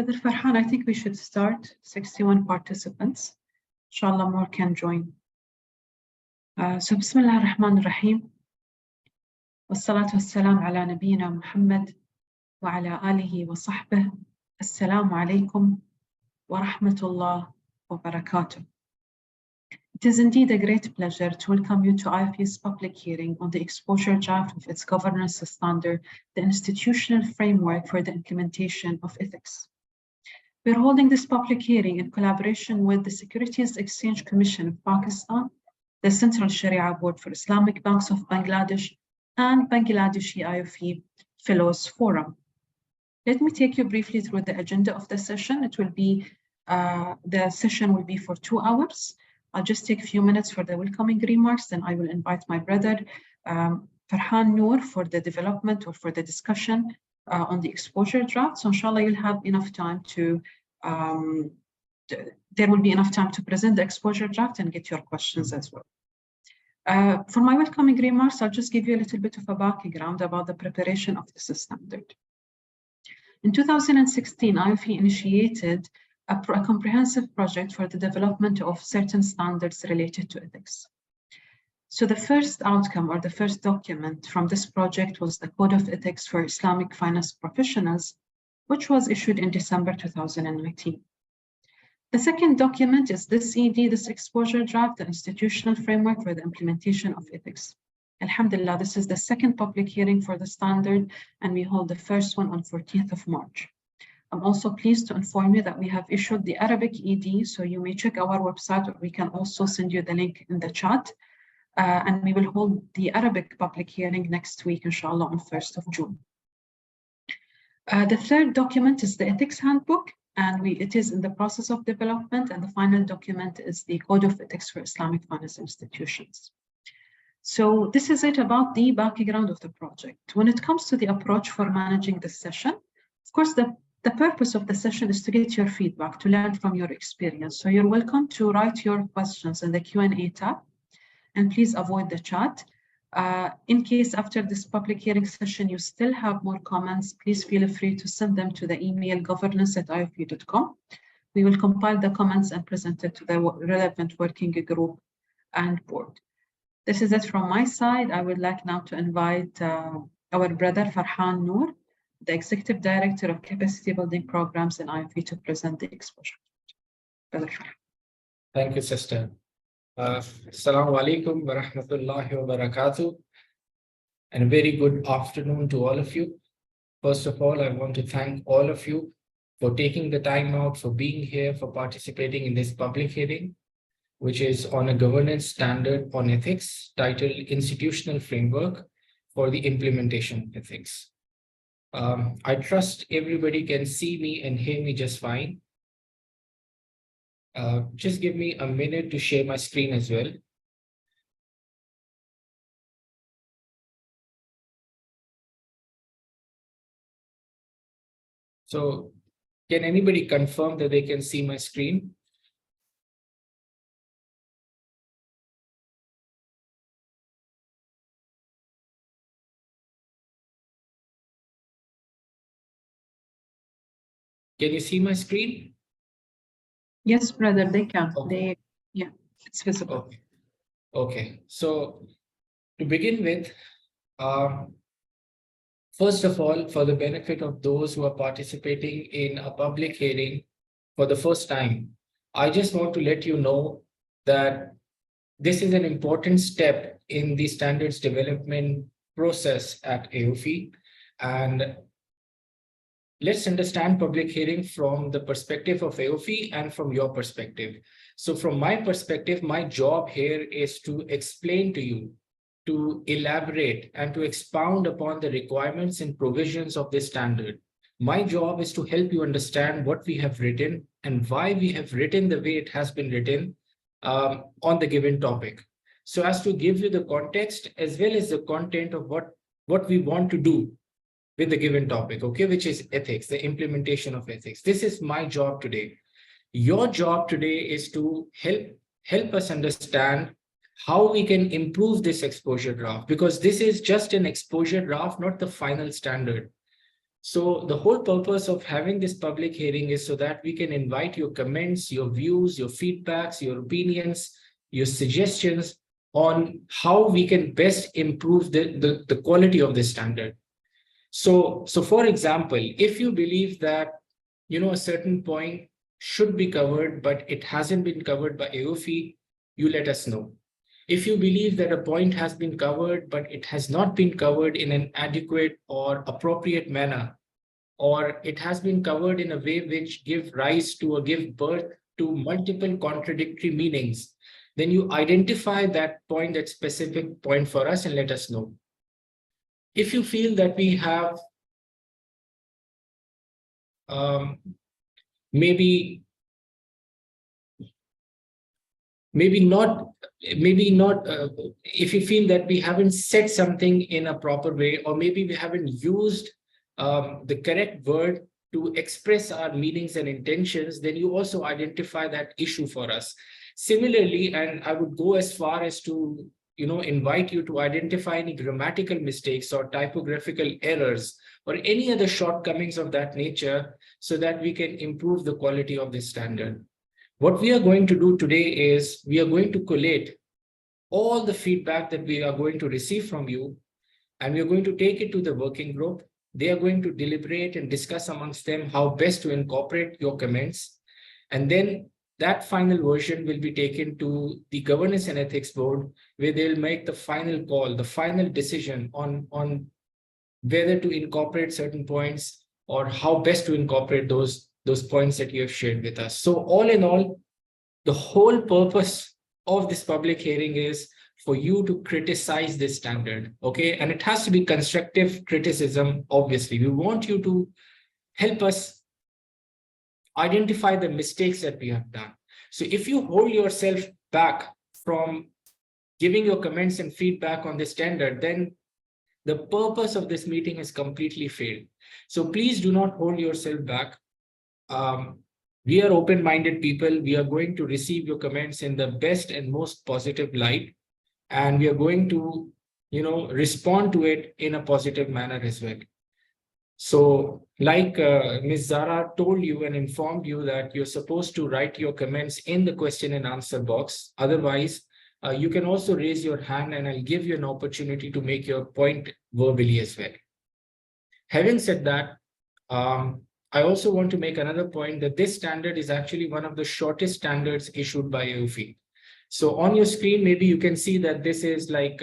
Brother Farhan, I think we should start. 61 participants. Inshallah, more can join. So, Bismillah ar-Rahman ar-Rahim. Wassalatu wassalam ala nabiyyina Muhammad wa ala alihi wa sahbihi. Assalamu alaikum wa rahmatullah wa barakatuh. It is indeed a great pleasure to welcome you to AAOIFI's public hearing on the exposure draft of its governance standard, the institutional framework for the implementation of ethics. We're holding this public hearing in collaboration with the Securities Exchange Commission of Pakistan, the Central Sharia Board for Islamic Banks of Bangladesh, and Bangladeshi AAOIFI Fellows Forum. Let me take you briefly through the agenda of the session. The session will be for 2 hours. I'll just take a few minutes for the welcoming remarks, then I will invite my brother Farhan Noor for the development or for the discussion on the exposure draft. So inshallah, you'll have enough time to, there will be enough time to present the exposure draft and get your questions as well. For my welcoming remarks, I'll just give you a little bit of a background about the preparation of this standard. In 2016, AAOIFI initiated a comprehensive project for the development of certain standards related to ethics. So the first outcome or the first document from this project was the Code of Ethics for Islamic Finance Professionals, which was issued in December 2019. The second document is this this exposure draft, the institutional framework for the implementation of ethics. Alhamdulillah, this is the second public hearing for the standard, and we hold the first one on 14th of March. I'm also pleased to inform you that we have issued the Arabic ED, so you may check our website, or we can also send you the link in the chat. And we will hold the Arabic public hearing next week, inshallah, on 1st of June. The third document is the Ethics Handbook, and it is in the process of development, and the final document is the Code of Ethics for Islamic Finance Institutions. So this is it about the background of the project. When it comes to the approach for managing this session, of course, the purpose of the session is to get your feedback, to learn from your experience. So you're welcome to write your questions in the Q&A tab, and please avoid the chat. In case after this public hearing session, you still have more comments, please feel free to send them to the email governance@aaoifi.com. We will compile the comments and present it to the relevant working group and board. This is it from my side. I would like now to invite our brother Farhan Noor, the Executive Director of Capacity Building Programs in AAOIFI, to present the exposure. Brother Farhan. Thank you, sister. Assalamu alaikum wa rahmatullahi wa barakatuh, and a very good afternoon to all of you. First of all, I want to thank all of you for taking the time out, for being here, for participating in this public hearing, which is on a governance standard on ethics titled Institutional Framework for the Implementation of Ethics. I trust everybody can see me and hear me just fine. Just give me a minute to share my screen as well. So can anybody confirm that they can see my screen? Can you see my screen? Yes, brother, they can. Okay. Yeah, it's visible. Okay. Okay. So to begin with, first of all, for the benefit of those who are participating in a public hearing for the first time, I just want to let you know that this is an important step in the standards development process at AAOIFI. And let's understand public hearing from the perspective of AAOIFI and from your perspective. So from my perspective, my job here is to explain to you, to elaborate and to expound upon the requirements and provisions of this standard. My job is to help you understand what we have written and why we have written the way it has been written on the given topic. So as to give you the context as well as the content of what we want to do with the given topic, okay, which is ethics, the implementation of ethics. This is my job today. Your job today is to help us understand how we can improve this exposure draft, because this is just an exposure draft, not the final standard. So the whole purpose of having this public hearing is so that we can invite your comments, your views, your feedbacks, your opinions, your suggestions on how we can best improve the quality of this standard. So for example, if you believe that, a certain point should be covered, but it hasn't been covered by AAOIFI, you let us know. If you believe that a point has been covered, but it has not been covered in an adequate or appropriate manner, or it has been covered in a way which give rise to or give birth to multiple contradictory meanings, then you identify that point, that specific point for us and let us know. If you feel that we have maybe not, if you feel that we haven't said something in a proper way, or maybe we haven't used the correct word to express our meanings and intentions, then you also identify that issue for us. Similarly, and I would go as far as to invite you to identify any grammatical mistakes or typographical errors or any other shortcomings of that nature, so that we can improve the quality of this standard. What we are going to do today is we are going to collate all the feedback that we are going to receive from you, and we are going to take it to the working group. They are going to deliberate and discuss amongst them how best to incorporate your comments. And then that final version will be taken to the Governance and Ethics Board, where they'll make the final call, the final decision on whether to incorporate certain points or how best to incorporate those points that you have shared with us. So all in all, the whole purpose of this public hearing is for you to criticize this standard, okay? And it has to be constructive criticism, obviously. We want you to help us identify the mistakes that we have done. So if you hold yourself back from giving your comments and feedback on this standard, then the purpose of this meeting has completely failed. So please do not hold yourself back. We are open-minded people. We are going to receive your comments in the best and most positive light. And we are going to, respond to it in a positive manner as well. So like Ms. Zara told you and informed you that you're supposed to write your comments in the question and answer box. Otherwise, you can also raise your hand and I'll give you an opportunity to make your point verbally as well. Having said that, I also want to make another point that this standard is actually one of the shortest standards issued by AAOIFI. So on your screen, maybe you can see that this is like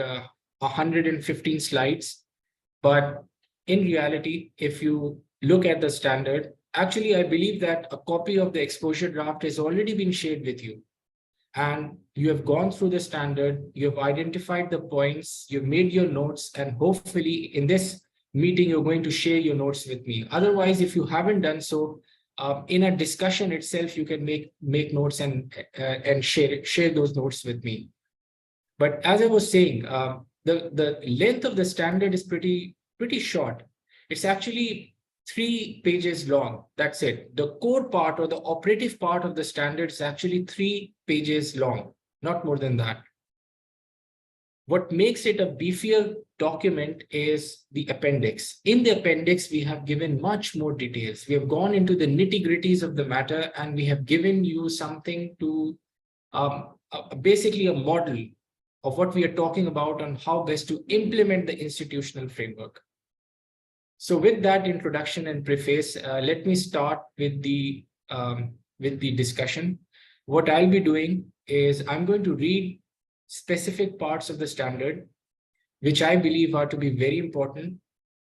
115 slides, but in reality, if you look at the standard, actually, I believe that a copy of the exposure draft has already been shared with you. And you have gone through the standard, you have identified the points, you've made your notes, and hopefully in this meeting, you're going to share your notes with me. Otherwise, if you haven't done so, in a discussion itself, you can make notes and share those notes with me. But as I was saying, the length of the standard is pretty short. It's actually 3 pages long. That's it. The core part or the operative part of the standard is actually 3 pages long, not more than that. What makes it a beefier document is the appendix. In the appendix, we have given much more details. We have gone into the nitty-gritties of the matter, and we have given you something to basically a model of what we are talking about on how best to implement the institutional framework. So with that introduction and preface, let me start with the discussion. What I'll be doing is I'm going to read specific parts of the standard, which I believe are to be very important.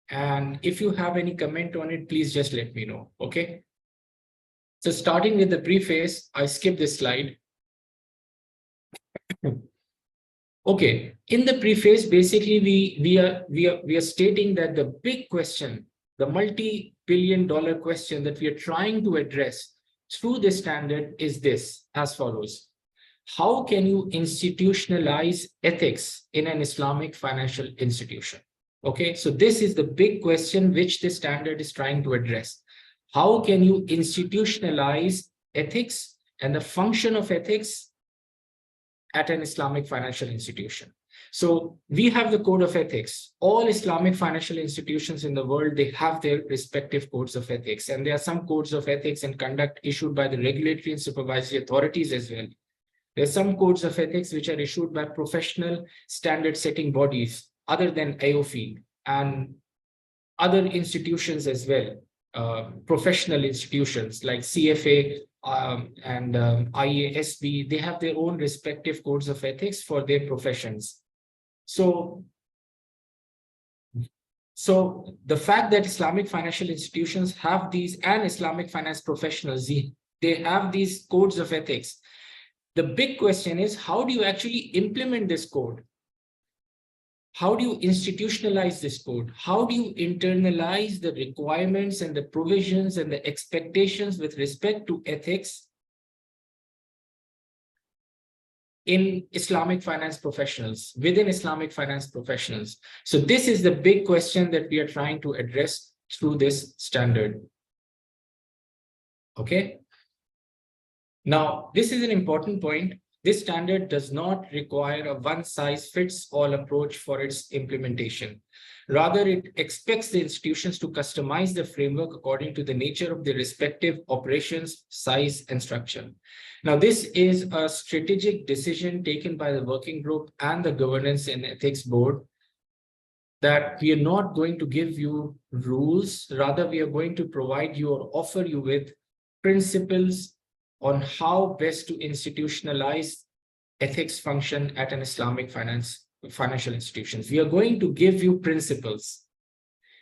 And if you have any comment on it, please just let me know, okay? So starting with the preface, I skip this slide. Okay, in the preface, basically we are stating that the big question, the multi-billion-dollar question that we are trying to address through this standard is this, as follows. How can you institutionalize ethics in an Islamic financial institution? Okay, so this is the big question which this standard is trying to address. How can you institutionalize ethics and the function of ethics at an Islamic financial institution? So we have the code of ethics. All Islamic financial institutions in the world, they have their respective codes of ethics. And there are some codes of ethics and conduct issued by the regulatory and supervisory authorities as well. There are some codes of ethics which are issued by professional standard setting bodies other than AAOIFI and other institutions as well, professional institutions like CFA and IASB. They have their own respective codes of ethics for their professions. So the fact that Islamic financial institutions have these, and Islamic finance professionals, they have these codes of ethics. The big question is, how do you actually implement this code? How do you institutionalize this code? How do you internalize the requirements and the provisions and the expectations with respect to ethics in Islamic finance professionals, within Islamic finance professionals? So this is the big question that we are trying to address through this standard. Okay. Now, this is an important point. This standard does not require a one-size-fits-all approach for its implementation. Rather, it expects the institutions to customize the framework according to the nature of their respective operations, size, and structure. Now, this is a strategic decision taken by the working group and the governance and ethics board, that we are not going to give you rules. Rather, we are going to provide you or offer you with principles on how best to institutionalize ethics function at an Islamic financial institutions. We are going to give you principles.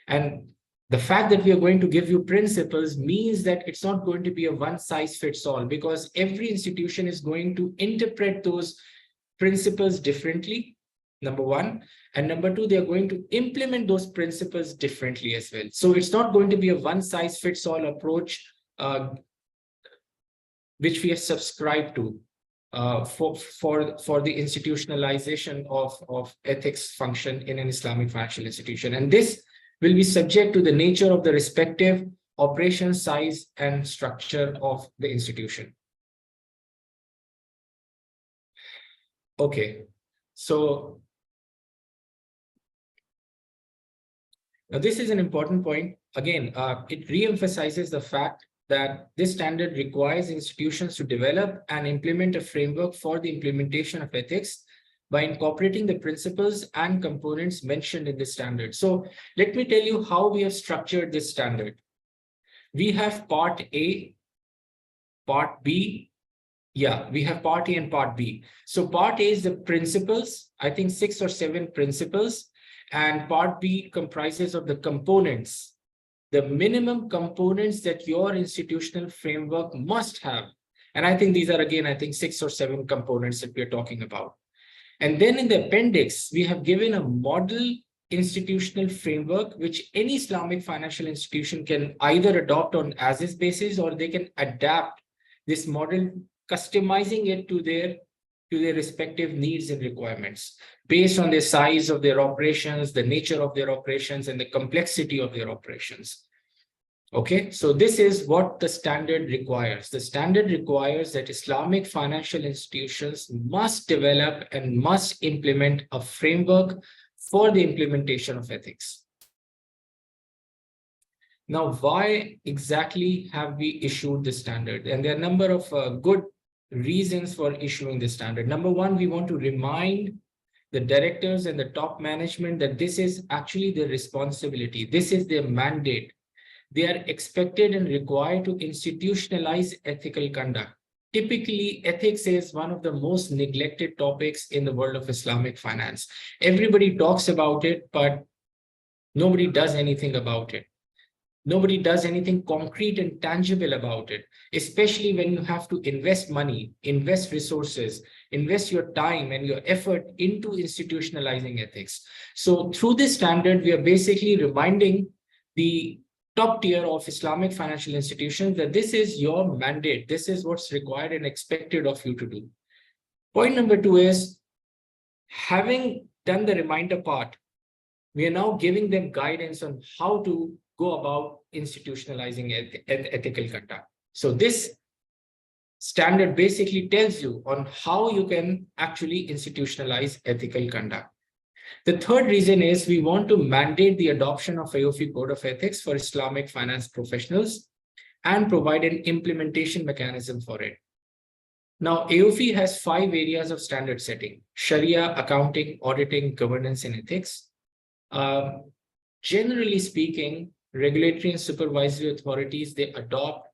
And the fact that we are going to give you principles means that it's not going to be a one-size-fits-all, because every institution is going to interpret those principles differently, number one. And number two, they are going to implement those principles differently as well. So it's not going to be a one-size-fits-all approach which we have subscribed to for the institutionalization of ethics function in an Islamic financial institution. And this will be subject to the nature of the respective operation, size, and structure of the institution. Okay, so now this is an important point. Again, it re-emphasizes the fact that this standard requires institutions to develop and implement a framework for the implementation of ethics by incorporating the principles and components mentioned in the standard. So let me tell you how we have structured this standard. We have part A, part B. Yeah, we have part A and part B. So part A is the principles, I think 6 or 7 principles, and part B comprises of the components, the minimum components that your institutional framework must have. And I think these are, again, I think 6 or 7 components that we're talking about. And then in the appendix, we have given a model institutional framework, which any Islamic financial institution can either adopt on as-is basis, or they can adapt this model, customizing it to their respective needs and requirements based on the size of their operations, the nature of their operations, and the complexity of their operations. Okay, so this is what the standard requires. The standard requires that Islamic financial institutions must develop and must implement a framework for the implementation of ethics. Now, why exactly have we issued this standard? And there are a number of good reasons for issuing this standard. Number one, we want to remind the directors and the top management that this is actually their responsibility. This is their mandate. They are expected and required to institutionalize ethical conduct. Typically, ethics is one of the most neglected topics in the world of Islamic finance. Everybody talks about it, but nobody does anything about it. Nobody does anything concrete and tangible about it, especially when you have to invest money, invest resources, invest your time and your effort into institutionalizing ethics. So through this standard, we are basically reminding the top tier of Islamic financial institutions that this is your mandate. This is what's required and expected of you to do. Point number two is, having done the reminder part, we are now giving them guidance on how to go about institutionalizing ethical conduct. So this standard basically tells you on how you can actually institutionalize ethical conduct. The third reason is we want to mandate the adoption of AOFI Code of Ethics for Islamic finance professionals and provide an implementation mechanism for it. Now, AOFI has 5 areas of standard setting: Sharia, accounting, auditing, governance, and ethics. Generally speaking, regulatory and supervisory authorities, they adopt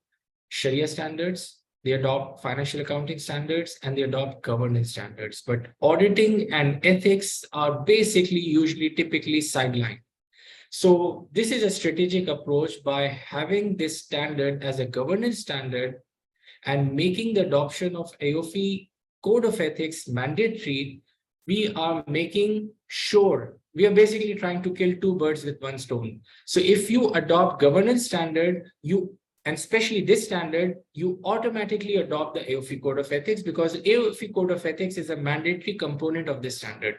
Sharia standards, they adopt financial accounting standards, and they adopt governance standards. But auditing and ethics are basically typically sidelined. So this is a strategic approach. By having this standard as a governance standard and making the adoption of AOFI Code of Ethics mandatory, we are making sure we are basically trying to kill 2 birds with 1 stone. So if you adopt governance standard, and especially this standard, you automatically adopt the AOFI Code of Ethics, because AOFI Code of Ethics is a mandatory component of this standard.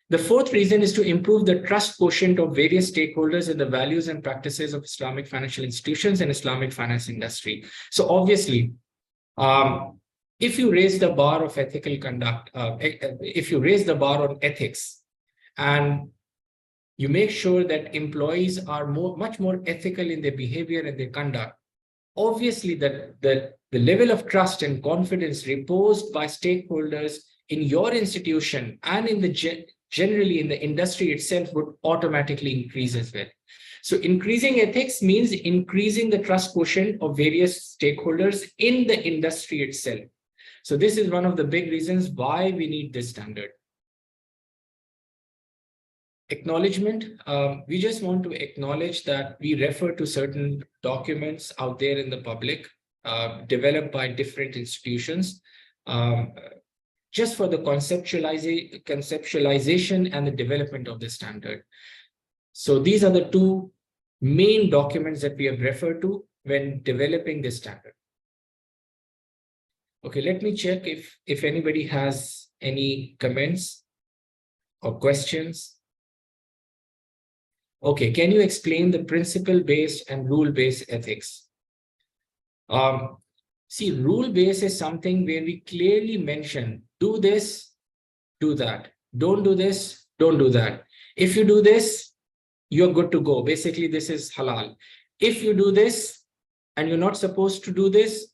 The fourth reason is to improve the trust quotient of various stakeholders in the values and practices of Islamic financial institutions and Islamic finance industry. So obviously, if you raise the bar of ethical conduct, if you raise the bar on ethics, and you make sure that employees are much more ethical in their behavior and their conduct, obviously the level of trust and confidence reposed by stakeholders in your institution and in the generally in the industry itself would automatically increase as well. So increasing ethics means increasing the trust quotient of various stakeholders in the industry itself. So this is one of the big reasons why we need this standard. Acknowledgement. We just want to acknowledge that we refer to certain documents out there in the public, developed by different institutions, just for the conceptualization and the development of the standard. So these are the 2 main documents that we have referred to when developing this standard. Okay, let me check if anybody has any comments or questions. Okay, can you explain the principle-based and rule-based ethics? See, rule-based is something where we clearly mention, do this, do that. Don't do this, don't do that. If you do this, you're good to go. Basically, this is halal. If you do this and you're not supposed to do this,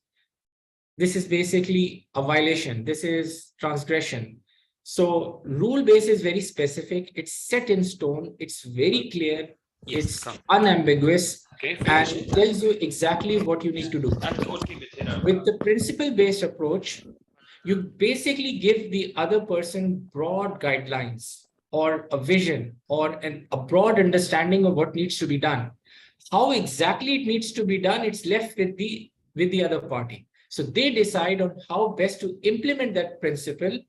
this is basically a violation. This is transgression. So rule-based is very specific. It's set in stone. It's very clear. It's unambiguous, and it tells you exactly what you need to do. With the principle-based approach, you basically give the other person broad guidelines or a vision or a broad understanding of what needs to be done. How exactly it needs to be done, it's left with the other party. So they decide on how best to implement that principle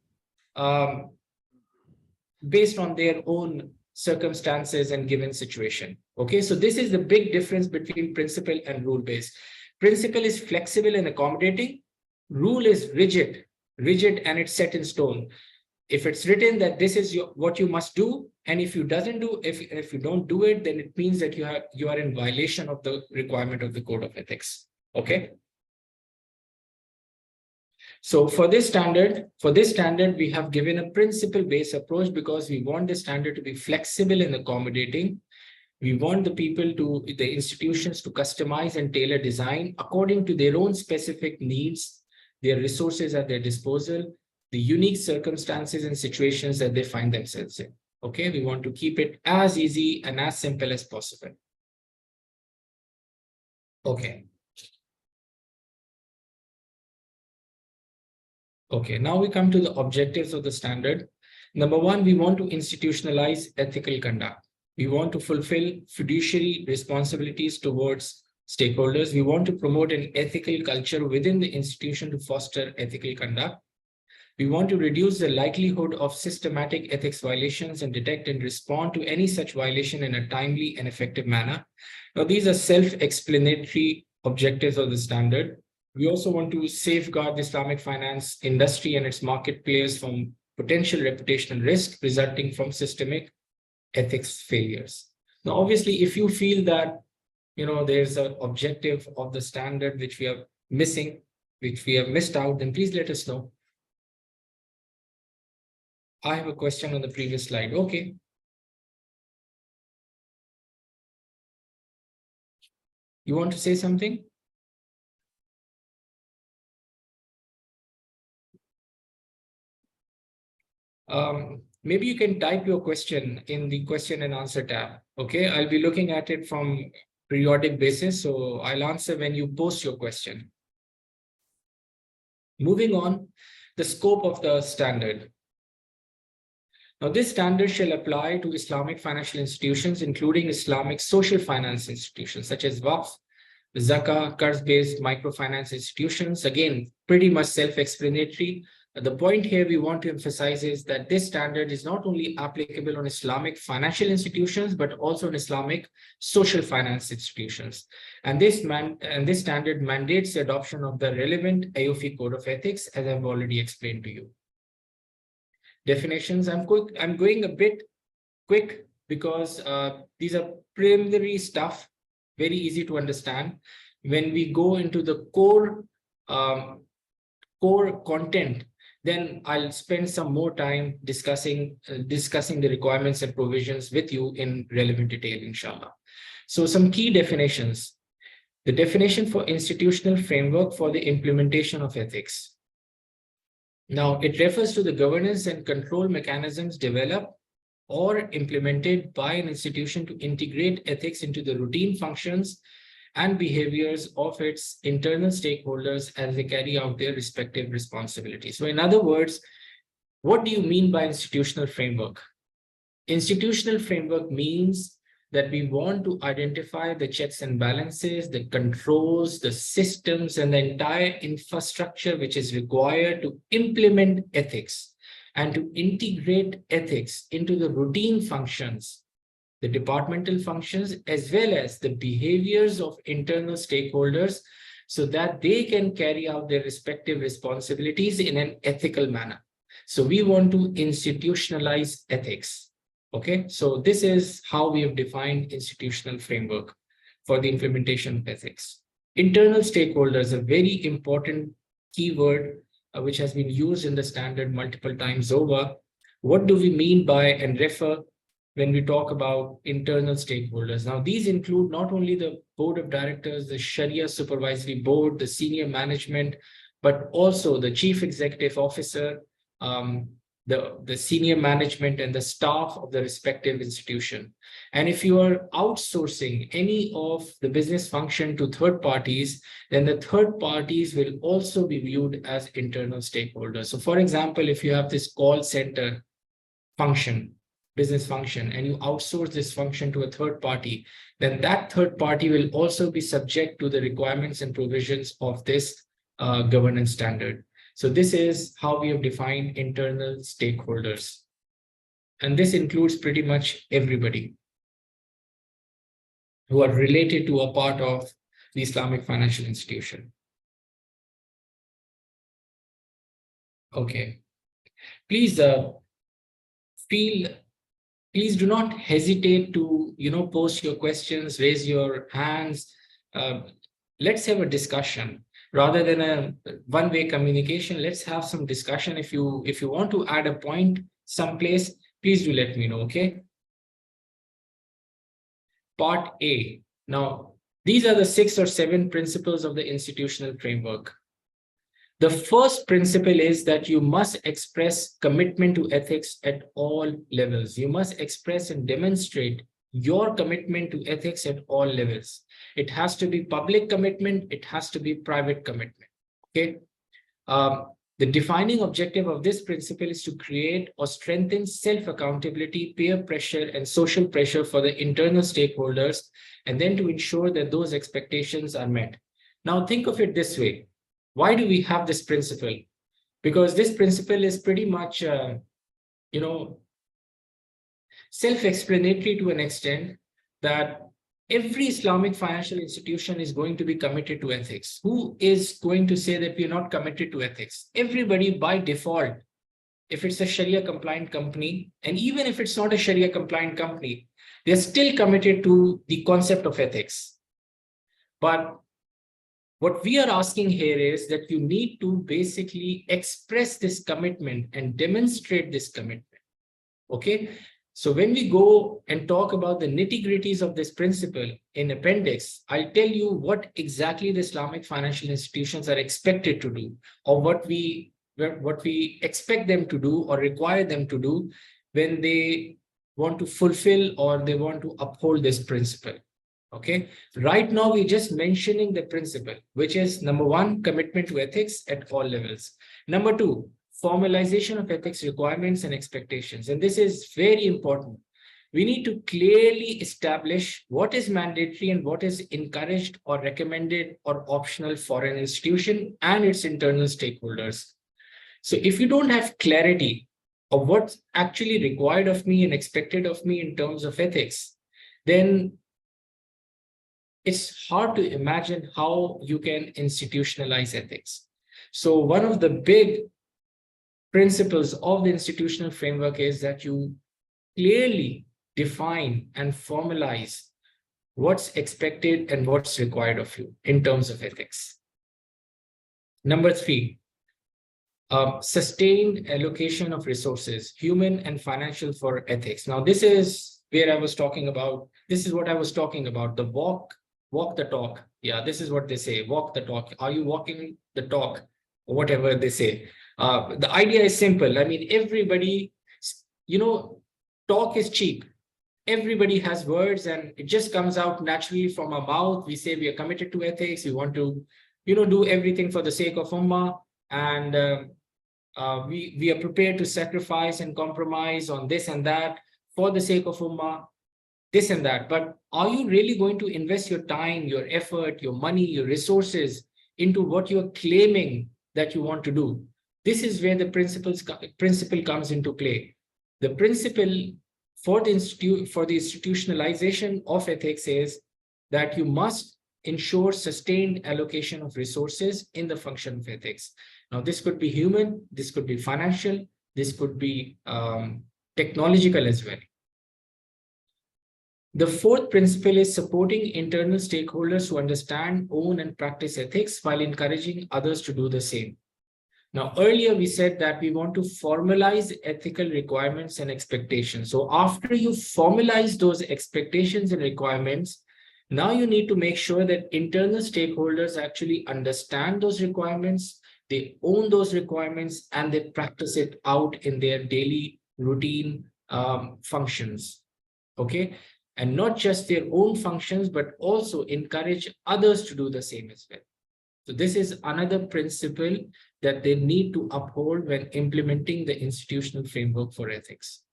based on their own circumstances and given situation. Okay, so this is the big difference between principle and rule-based. Principle is flexible and accommodating. Rule is rigid and it's set in stone. If it's written that this is what you must do, and if you don't do it, then it means that you are in violation of the requirement of the Code of Ethics. Okay. So for this standard, we have given a principle-based approach because we want the standard to be flexible and accommodating. We want the institutions to customize and tailor design according to their own specific needs, their resources at their disposal, the unique circumstances and situations that they find themselves in. Okay, we want to keep it as easy and as simple as possible. Okay. Okay, now we come to the objectives of the standard. Number 1, we want to institutionalize ethical conduct. We want to fulfill fiduciary responsibilities towards stakeholders. We want to promote an ethical culture within the institution to foster ethical conduct. We want to reduce the likelihood of systematic ethics violations and detect and respond to any such violation in a timely and effective manner. Now, these are self-explanatory objectives of the standard. We also want to safeguard the Islamic finance industry and its market players from potential reputational risk resulting from systemic ethics failures. Now, obviously, if you feel that there's an objective of the standard which we are missing, which we have missed out, then please let us know. I have a question on the previous slide. Okay. You want to say something? Maybe you can type your question in the question and answer tab. Okay, I'll be looking at it from periodic basis, so I'll answer when you post your question. Moving on, the scope of the standard. Now, this standard shall apply to Islamic financial institutions, including Islamic social finance institutions such as Waqf, Zakah, Qard-based microfinance institutions. Again, pretty much self-explanatory. The point here we want to emphasize is that this standard is not only applicable on Islamic financial institutions, but also on Islamic social finance institutions. And this standard mandates the adoption of the relevant AAOIFI Code of Ethics, as I've already explained to you. Definitions, I'm going a bit quick because these are preliminary stuff, very easy to understand. When we go into the core content, then I'll spend some more time discussing the requirements and provisions with you in relevant detail, inshallah. So some key definitions. The definition for institutional framework for the implementation of ethics. Now, it refers to the governance and control mechanisms developed or implemented by an institution to integrate ethics into the routine functions and behaviors of its internal stakeholders as they carry out their respective responsibilities. So in other words, what do you mean by institutional framework? Institutional framework means that we want to identify the checks and balances, the controls, the systems, and the entire infrastructure which is required to implement ethics and to integrate ethics into the routine functions, the departmental functions, as well as the behaviors of internal stakeholders, so that they can carry out their respective responsibilities in an ethical manner. So we want to institutionalize ethics. Okay, so this is how we have defined institutional framework for the implementation of ethics. Internal stakeholders, a very important keyword which has been used in the standard multiple times over. What do we mean by and refer when we talk about internal stakeholders? Now, these include not only the board of directors, the Sharia supervisory board, the senior management, but also the chief executive officer, the senior management and the staff of the respective institution. And if you are outsourcing any of the business function to third parties, then the third parties will also be viewed as internal stakeholders. So for example, if you have this call center function, business function, and you outsource this function to a third party, then that third party will also be subject to the requirements and provisions of this governance standard. So this is how we have defined internal stakeholders. And this includes pretty much everybody who are related to a part of the Islamic financial institution. Okay. Please please do not hesitate to, post your questions, raise your hands. Let's have a discussion. Rather than a one-way communication, let's have some discussion. If you want to add a point someplace, please do let me know, okay? Part A. Now, these are the 6 or 7 principles of the institutional framework. The first principle is that you must express commitment to ethics at all levels. You must express and demonstrate your commitment to ethics at all levels. It has to be public commitment. It has to be private commitment. Okay. The defining objective of this principle is to create or strengthen self-accountability, peer pressure, and social pressure for the internal stakeholders, and then to ensure that those expectations are met. Now, think of it this way. Why do we have this principle? Because this principle is pretty much, self-explanatory to an extent, that every Islamic financial institution is going to be committed to ethics. Who is going to say that we're not committed to ethics? Everybody by default, if it's a Sharia compliant company, and even if it's not a Sharia compliant company, they're still committed to the concept of ethics. But what we are asking here is that you need to basically express this commitment and demonstrate this commitment. Okay. So when we go and talk about the nitty-gritties of this principle in appendix, I'll tell you what exactly the Islamic financial institutions are expected to do, or what we expect them to do or require them to do when they want to fulfill or they want to uphold this principle. Okay. Right now, we're just mentioning the principle, which is number one, commitment to ethics at all levels. Number two, formalization of ethics requirements and expectations. And this is very important. We need to clearly establish what is mandatory and what is encouraged or recommended or optional for an institution and its internal stakeholders. So if you don't have clarity of what's actually required of me and expected of me in terms of ethics, then it's hard to imagine how you can institutionalize ethics. So one of the big principles of the institutional framework is that you clearly define and formalize what's expected and what's required of you in terms of ethics. Number three, sustained allocation of resources, human and financial, for ethics. Now, this is where I was talking about. This is what I was talking about, the walk the talk. Yeah, this is what they say, walk the talk. Are you walking the talk? Or whatever they say. The idea is simple. I mean, everybody, talk is cheap. Everybody has words and it just comes out naturally from our mouth. We say we are committed to ethics. We want to, do everything for the sake of Ummah. And we are prepared to sacrifice and compromise on this and that for the sake of Ummah, this and that. But are you really going to invest your time, your effort, your money, your resources into what you're claiming that you want to do? This is where the principle comes into play. The principle for the institutionalization of ethics is that you must ensure sustained allocation of resources in the function of ethics. Now, this could be human, this could be financial, this could be technological as well. The fourth principle is supporting internal stakeholders who understand, own, and practice ethics while encouraging others to do the same. Now, earlier we said that we want to formalize ethical requirements and expectations. So after you formalize those expectations and requirements, now you need to make sure that internal stakeholders actually understand those requirements, they own those requirements, and they practice it out in their daily routine functions. Okay. And not just their own functions, but also encourage others to do the same as well. So this is another principle that they need to uphold when implementing the institutional framework for ethics.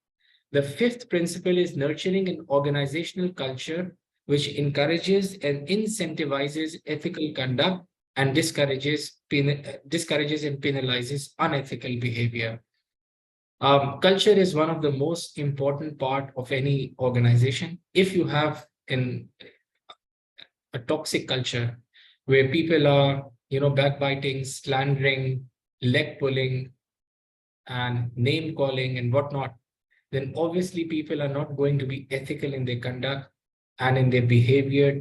The fifth principle is nurturing an organizational culture which encourages and incentivizes ethical conduct and discourages and penalizes unethical behavior. Culture is one of the most important part of any organization. If you have a toxic culture where people are, backbiting, slandering, leg pulling, and name calling and whatnot, then obviously people are not going to be ethical in their conduct and in their behavior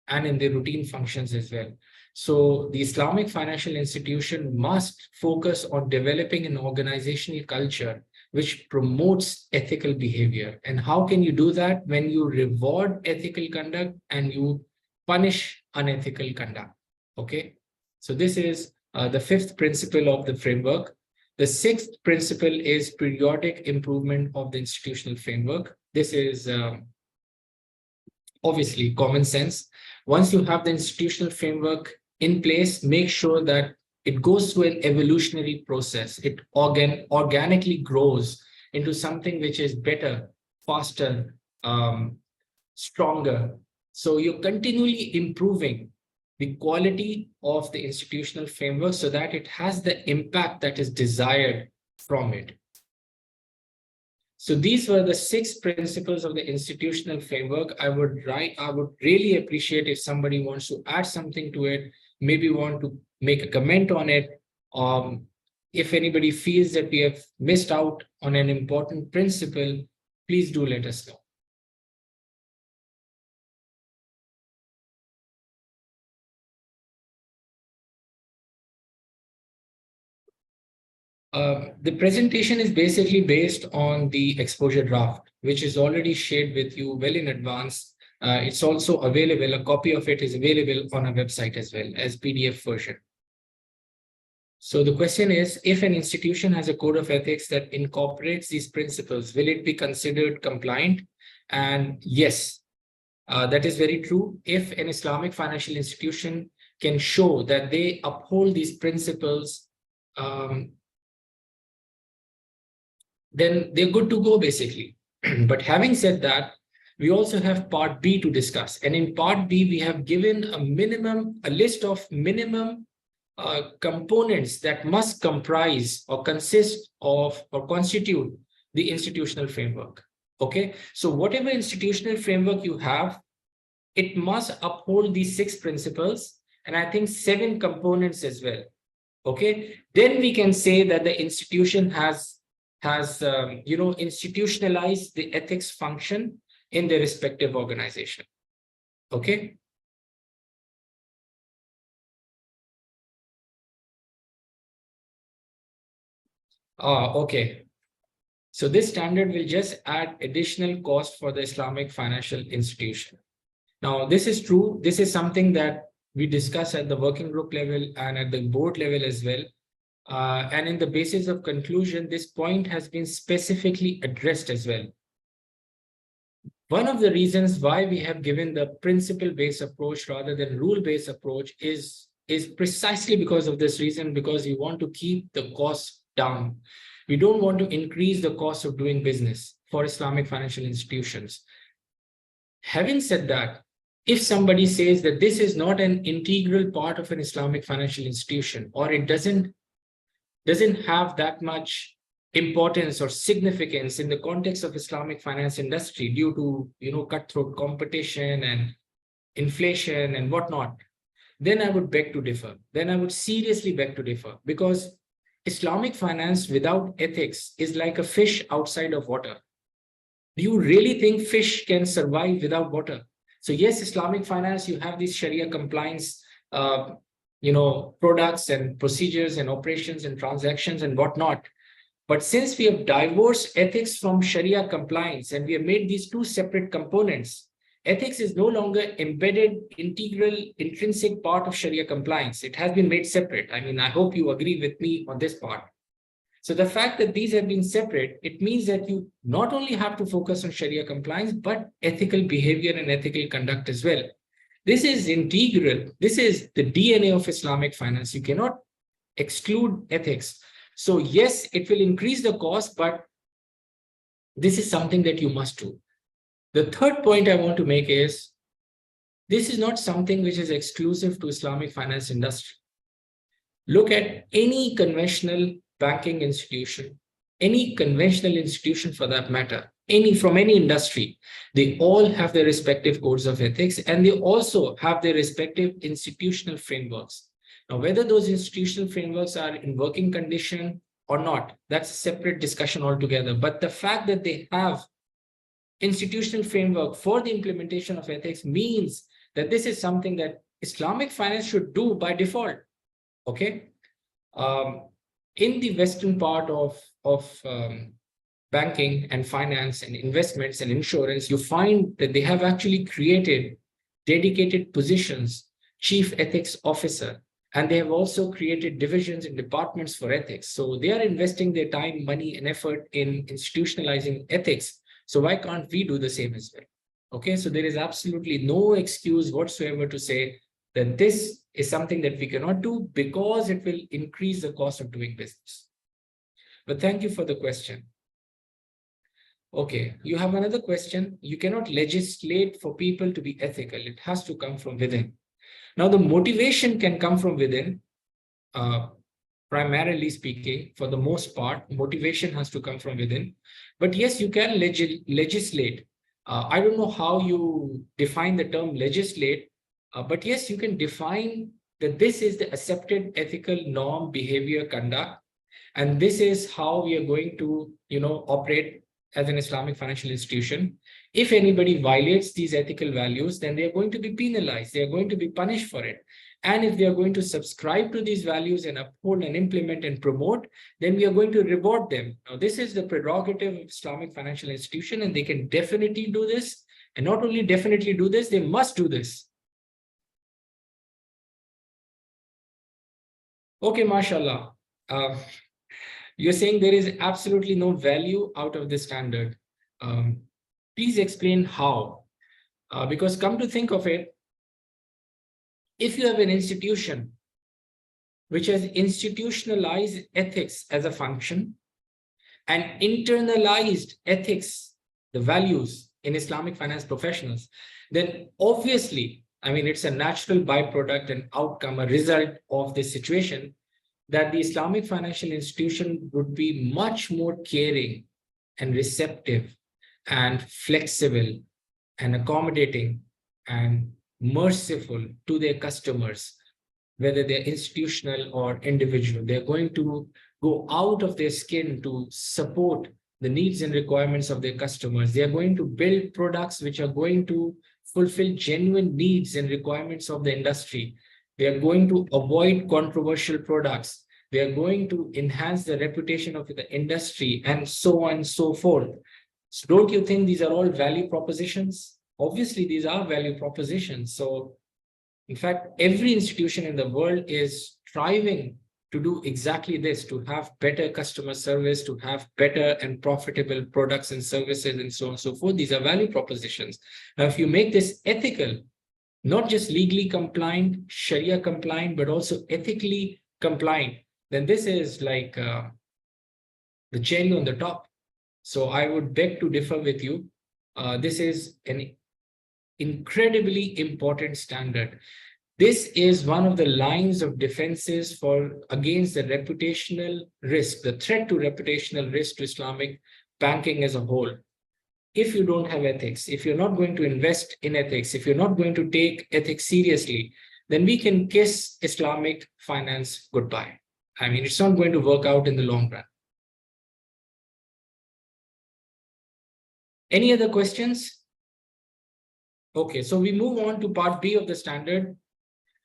and in their routine functions as well. So the Islamic financial institution must focus on developing an organizational culture which promotes ethical behavior. And how can you do that? When you reward ethical conduct and you punish unethical conduct. Okay. So this is the fifth principle of the framework. The sixth principle is periodic improvement of the institutional framework. This is obviously common sense. Once you have the institutional framework in place, make sure that it goes through an evolutionary process. It organically grows into something which is better, faster, stronger. So you're continually improving the quality of the institutional framework so that it has the impact that is desired from it. So these were the 6 principles of the institutional framework. I would really appreciate if somebody wants to add something to it, maybe want to make a comment on it. If anybody feels that we have missed out on an important principle, please do let us know. The presentation is basically based on the exposure draft, which is already shared with you well in advance. It's also available, a copy of it is available on our website as well as PDF version. So the question is, if an institution has a code of ethics that incorporates these principles, will it be considered compliant? And yes, that is very true. If an Islamic financial institution can show that they uphold these principles, then they're good to go, basically. But having said that, we also have part B to discuss. And in part B, we have given a list of minimum components that must comprise or consist of or constitute the institutional framework. Okay, so whatever institutional framework you have, it must uphold these 6 principles, and I think 7 components as well. Okay, then we can say that the institution has institutionalized the ethics function in their respective organization. Okay. Okay. So this standard will just add additional cost for the Islamic financial institution. Now, this is true. This is something that we discuss at the working group level and at the board level as well. And in the basis of conclusion, this point has been specifically addressed as well. One of the reasons why we have given the principle-based approach rather than rule-based approach is precisely because of this reason, because we want to keep the costs down. We don't want to increase the cost of doing business for Islamic financial institutions. Having said that, if somebody says that this is not an integral part of an Islamic financial institution, or it doesn't have that much importance or significance in the context of Islamic finance industry due to cutthroat competition and inflation and whatnot, then I would beg to differ. Then I would seriously beg to differ, because Islamic finance without ethics is like a fish outside of water. Do you really think fish can survive without water? So yes, Islamic finance, you have these Sharia compliance, products and procedures and operations and transactions and whatnot. But since we have divorced ethics from Sharia compliance and we have made these 2 separate components, ethics is no longer embedded, integral, intrinsic part of Sharia compliance. It has been made separate. I mean, I hope you agree with me on this part. So the fact that these have been separate, it means that you not only have to focus on Sharia compliance, but ethical behavior and ethical conduct as well. This is integral. This is the DNA of Islamic finance. You cannot exclude ethics. So yes, it will increase the cost, but this is something that you must do. The third point I want to make is, this is not something which is exclusive to Islamic finance industry. Look at any conventional banking institution, any conventional institution for that matter, from any industry, they all have their respective codes of ethics, and they also have their respective institutional frameworks. Now, whether those institutional frameworks are in working condition or not, that's a separate discussion altogether. But the fact that they have institutional framework for the implementation of ethics means that this is something that Islamic finance should do by default. Okay. In the Western part of banking and finance and investments and insurance, you find that they have actually created dedicated positions, chief ethics officer, and they have also created divisions and departments for ethics. So they are investing their time, money, and effort in institutionalizing ethics. So why can't we do the same as well? Okay, so there is absolutely no excuse whatsoever to say that this is something that we cannot do because it will increase the cost of doing business. But thank you for the question. Okay, you have another question. You cannot legislate for people to be ethical. It has to come from within. Now, the motivation can come from within, primarily speaking. For the most part, motivation has to come from within. But yes, you can legislate. I don't know how you define the term legislate, but yes, you can define that this is the accepted ethical norm, behavior, conduct, and this is how we are going to, operate as an Islamic financial institution, if anybody violates these ethical values, then they are going to be penalized. They are going to be punished for it. And if they are going to subscribe to these values and uphold and implement and promote, then we are going to reward them. Now, this is the prerogative of Islamic financial institution, and they can definitely do this. And not only definitely do this, they must do this. Okay, mashallah. You're saying there is absolutely no value out of this standard. Please explain how. Because come to think of it, if you have an institution which has institutionalized ethics as a function and internalized ethics, the values in Islamic finance professionals, then obviously, I mean, it's a natural byproduct and outcome, a result of this situation, that the Islamic financial institution would be much more caring and receptive and flexible and accommodating and merciful to their customers, whether they're institutional or individual. They're going to go out of their skin to support the needs and requirements of their customers. They are going to build products which are going to fulfill genuine needs and requirements of the industry. They are going to avoid controversial products. They are going to enhance the reputation of the industry, and so on and so forth. So don't you think these are all value propositions? Obviously, these are value propositions. So in fact, every institution in the world is striving to do exactly this, to have better customer service, to have better and profitable products and services, and so on and so forth. These are value propositions. Now, if you make this ethical, not just legally compliant, Sharia compliant, but also ethically compliant, then this is like the cherry on the top. So I would beg to differ with you. This is an incredibly important standard. This is one of the lines of defenses against the reputational risk, the threat to reputational risk to Islamic banking as a whole. If you don't have ethics, if you're not going to invest in ethics, if you're not going to take ethics seriously, then we can kiss Islamic finance goodbye. I mean, it's not going to work out in the long run. Any other questions? Okay, so we move on to part B of the standard,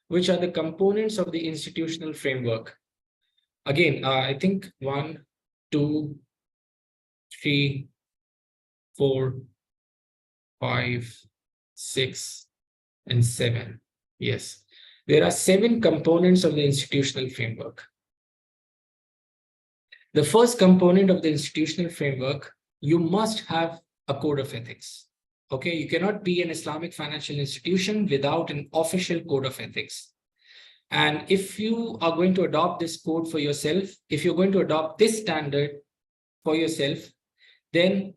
which are the components of the institutional framework. Again, I think 1, 2, 3, 4, 5, 6, and 7. Yes, there are 7 components of the institutional framework. The first component of the institutional framework, you must have a code of ethics. Okay, you cannot be an Islamic financial institution without an official code of ethics. And if you are going to adopt this code for yourself, if you're going to adopt this standard for yourself, then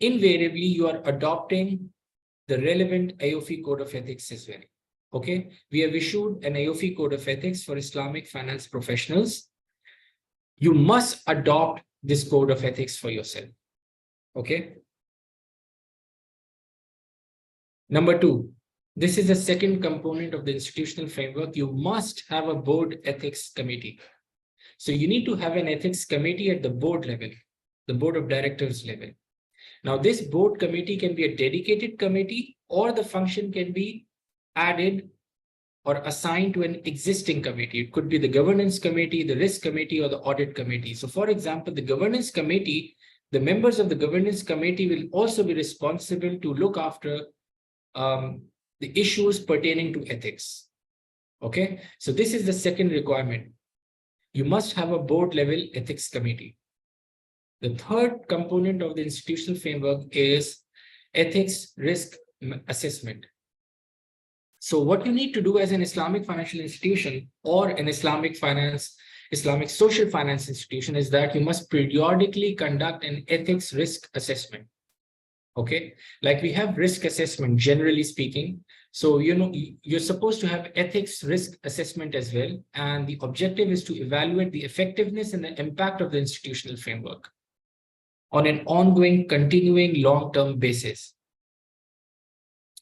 invariably you are adopting the relevant AAOIFI code of ethics as well. Okay, we have issued an AAOIFI code of ethics for Islamic finance professionals. You must adopt this code of ethics for yourself. Okay. Number 2, this is the second component of the institutional framework. You must have a board ethics committee. So you need to have an ethics committee at the board level, the board of directors level. Now, this board committee can be a dedicated committee, or the function can be added or assigned to an existing committee. It could be the governance committee, the risk committee, or the audit committee. So for example, the governance committee, the members of the governance committee will also be responsible to look after the issues pertaining to ethics. Okay, so this is the second requirement. You must have a board level ethics committee. The third component of the institutional framework is ethics risk assessment. So what you need to do as an Islamic financial institution or an Islamic social finance institution is that you must periodically conduct an ethics risk assessment. Okay, like we have risk assessment, generally speaking. So, you're supposed to have ethics risk assessment as well. And the objective is to evaluate the effectiveness and the impact of the institutional framework on an ongoing, continuing, long-term basis.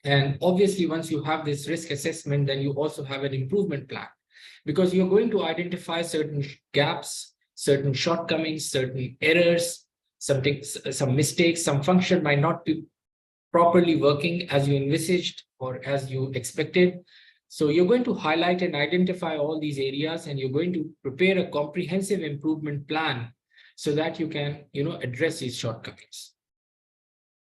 And obviously, once you have this risk assessment, then you also have an improvement plan, because you're going to identify certain gaps, certain shortcomings, certain errors, some mistakes, some function might not be properly working as you envisaged or as you expected. So you're going to highlight and identify all these areas, and you're going to prepare a comprehensive improvement plan so that you can, address these shortcomings.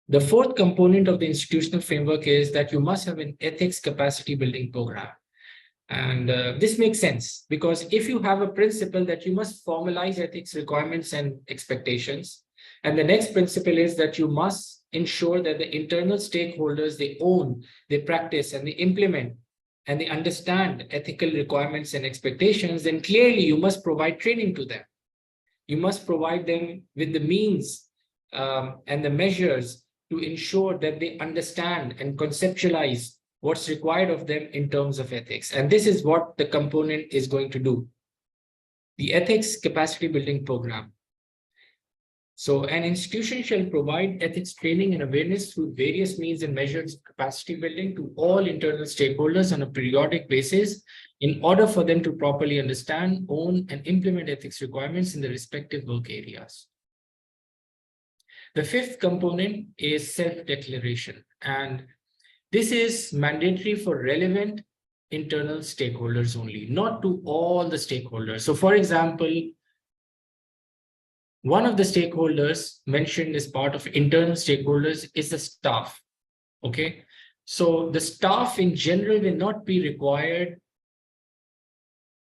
The fourth component of the institutional framework is that you must have an ethics capacity building program. And this makes sense because if you have a principle that you must formalize ethics requirements and expectations, and the next principle is that you must ensure that the internal stakeholders, they own, they practice, and they implement, and they understand ethical requirements and expectations, then clearly you must provide training to them. You must provide them with the means and the measures to ensure that they understand and conceptualize what's required of them in terms of ethics. And this is what the component is going to do. The ethics capacity building program. So an institution shall provide ethics training and awareness through various means and measures of capacity building to all internal stakeholders on a periodic basis in order for them to properly understand, own, and implement ethics requirements in the respective work areas. The fifth component is self-declaration, and this is mandatory for relevant internal stakeholders only, not to all the stakeholders. So for example, one of the stakeholders mentioned as part of internal stakeholders is the staff. Okay, so the staff in general will not be required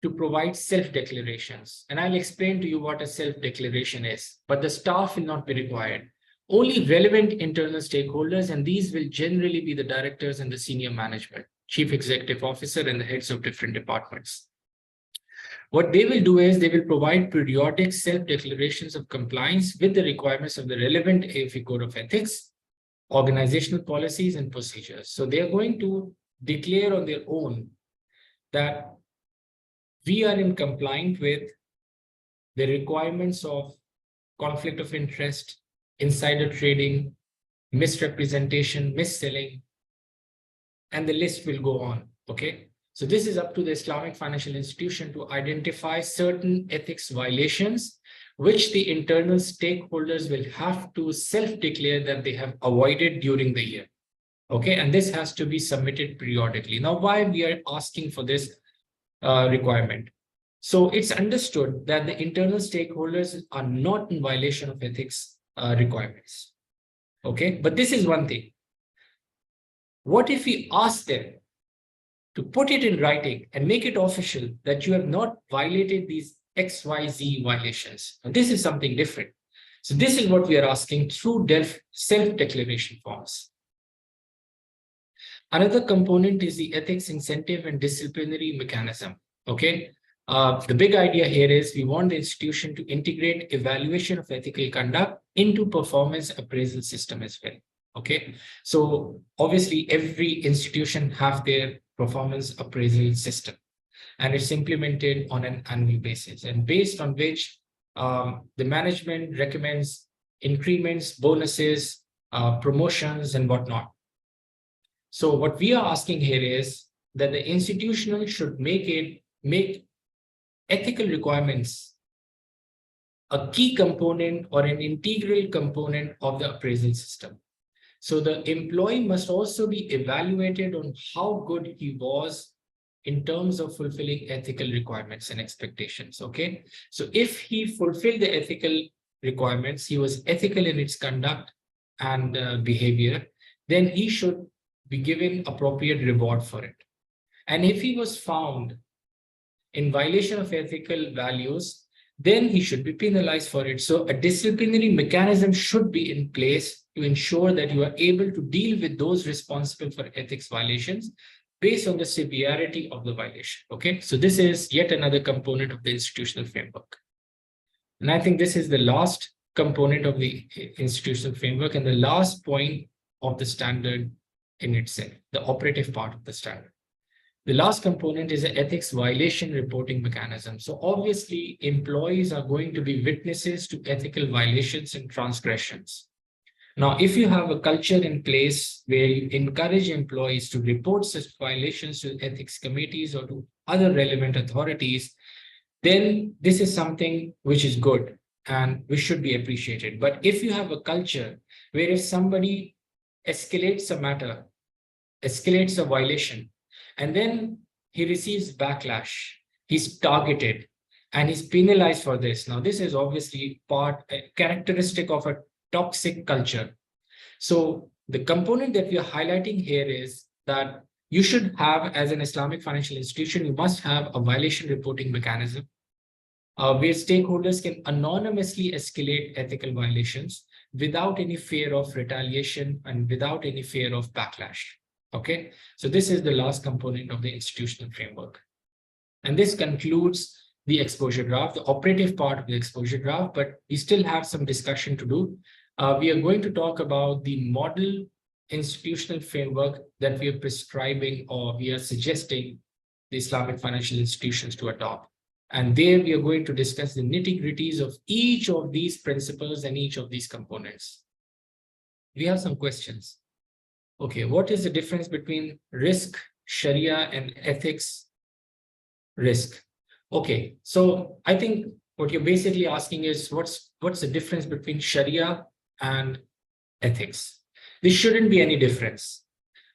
to provide self-declarations. And I'll explain to you what a self-declaration is, but the staff will not be required. Only relevant internal stakeholders, and these will generally be the directors and the senior management, chief executive officer, and the heads of different departments. What they will do is they will provide periodic self-declarations of compliance with the requirements of the relevant AAOIFI Code of Ethics, organizational policies, and procedures. So they are going to declare on their own that we are in compliance with the requirements of conflict of interest, insider trading, misrepresentation, mis-selling, and the list will go on. Okay. So this is up to the Islamic financial institution to identify certain ethics violations, which the internal stakeholders will have to self-declare that they have avoided during the year. Okay, and this has to be submitted periodically. Now, why we are asking for this requirement? So it's understood that the internal stakeholders are not in violation of ethics requirements. Okay, but this is one thing. What if we ask them to put it in writing and make it official that you have not violated these XYZ violations? And this is something different. So this is what we are asking through self-declaration forms. Another component is the ethics incentive and disciplinary mechanism. Okay. The big idea here is we want the institution to integrate evaluation of ethical conduct into performance appraisal system as well. Okay. So obviously every institution have their performance appraisal system, and it's implemented on an annual basis, and based on which the management recommends increments, bonuses, promotions, and whatnot. So what we are asking here is that the institutional should make ethical requirements a key component or an integral component of the appraisal system. So the employee must also be evaluated on how good he was in terms of fulfilling ethical requirements and expectations. Okay, so if he fulfilled the ethical requirements, he was ethical in its conduct and behavior, then he should be given appropriate reward for it. And if he was found in violation of ethical values, then he should be penalized for it. So a disciplinary mechanism should be in place to ensure that you are able to deal with those responsible for ethics violations based on the severity of the violation. Okay, so this is yet another component of the institutional framework. And I think this is the last component of the institutional framework and the last point of the standard in itself, the operative part of the standard. The last component is the ethics violation reporting mechanism. So obviously, employees are going to be witnesses to ethical violations and transgressions. Now, if you have a culture in place where you encourage employees to report such violations to ethics committees or to other relevant authorities, then this is something which is good. and we should be appreciated. But if you have a culture where if somebody escalates a matter, escalates a violation, and then he receives backlash, he's targeted, and he's penalized for this. Now, this is obviously a characteristic of a toxic culture. So the component that we are highlighting here is that you should have, as an Islamic financial institution, you must have a violation reporting mechanism where stakeholders can anonymously escalate ethical violations without any fear of retaliation and without any fear of backlash. Okay, so this is the last component of the institutional framework. And this concludes the exposure draft, the operative part of the exposure draft, but we still have some discussion to do. We are going to talk about the model institutional framework that we are prescribing or we are suggesting the Islamic financial institutions to adopt. And there we are going to discuss the nitty-gritties of each of these principles and each of these components. We have some questions. Okay, what is the difference between risk, Sharia, and ethics risk? Okay, so I think what you're basically asking is what's the difference between Sharia and ethics? There shouldn't be any difference.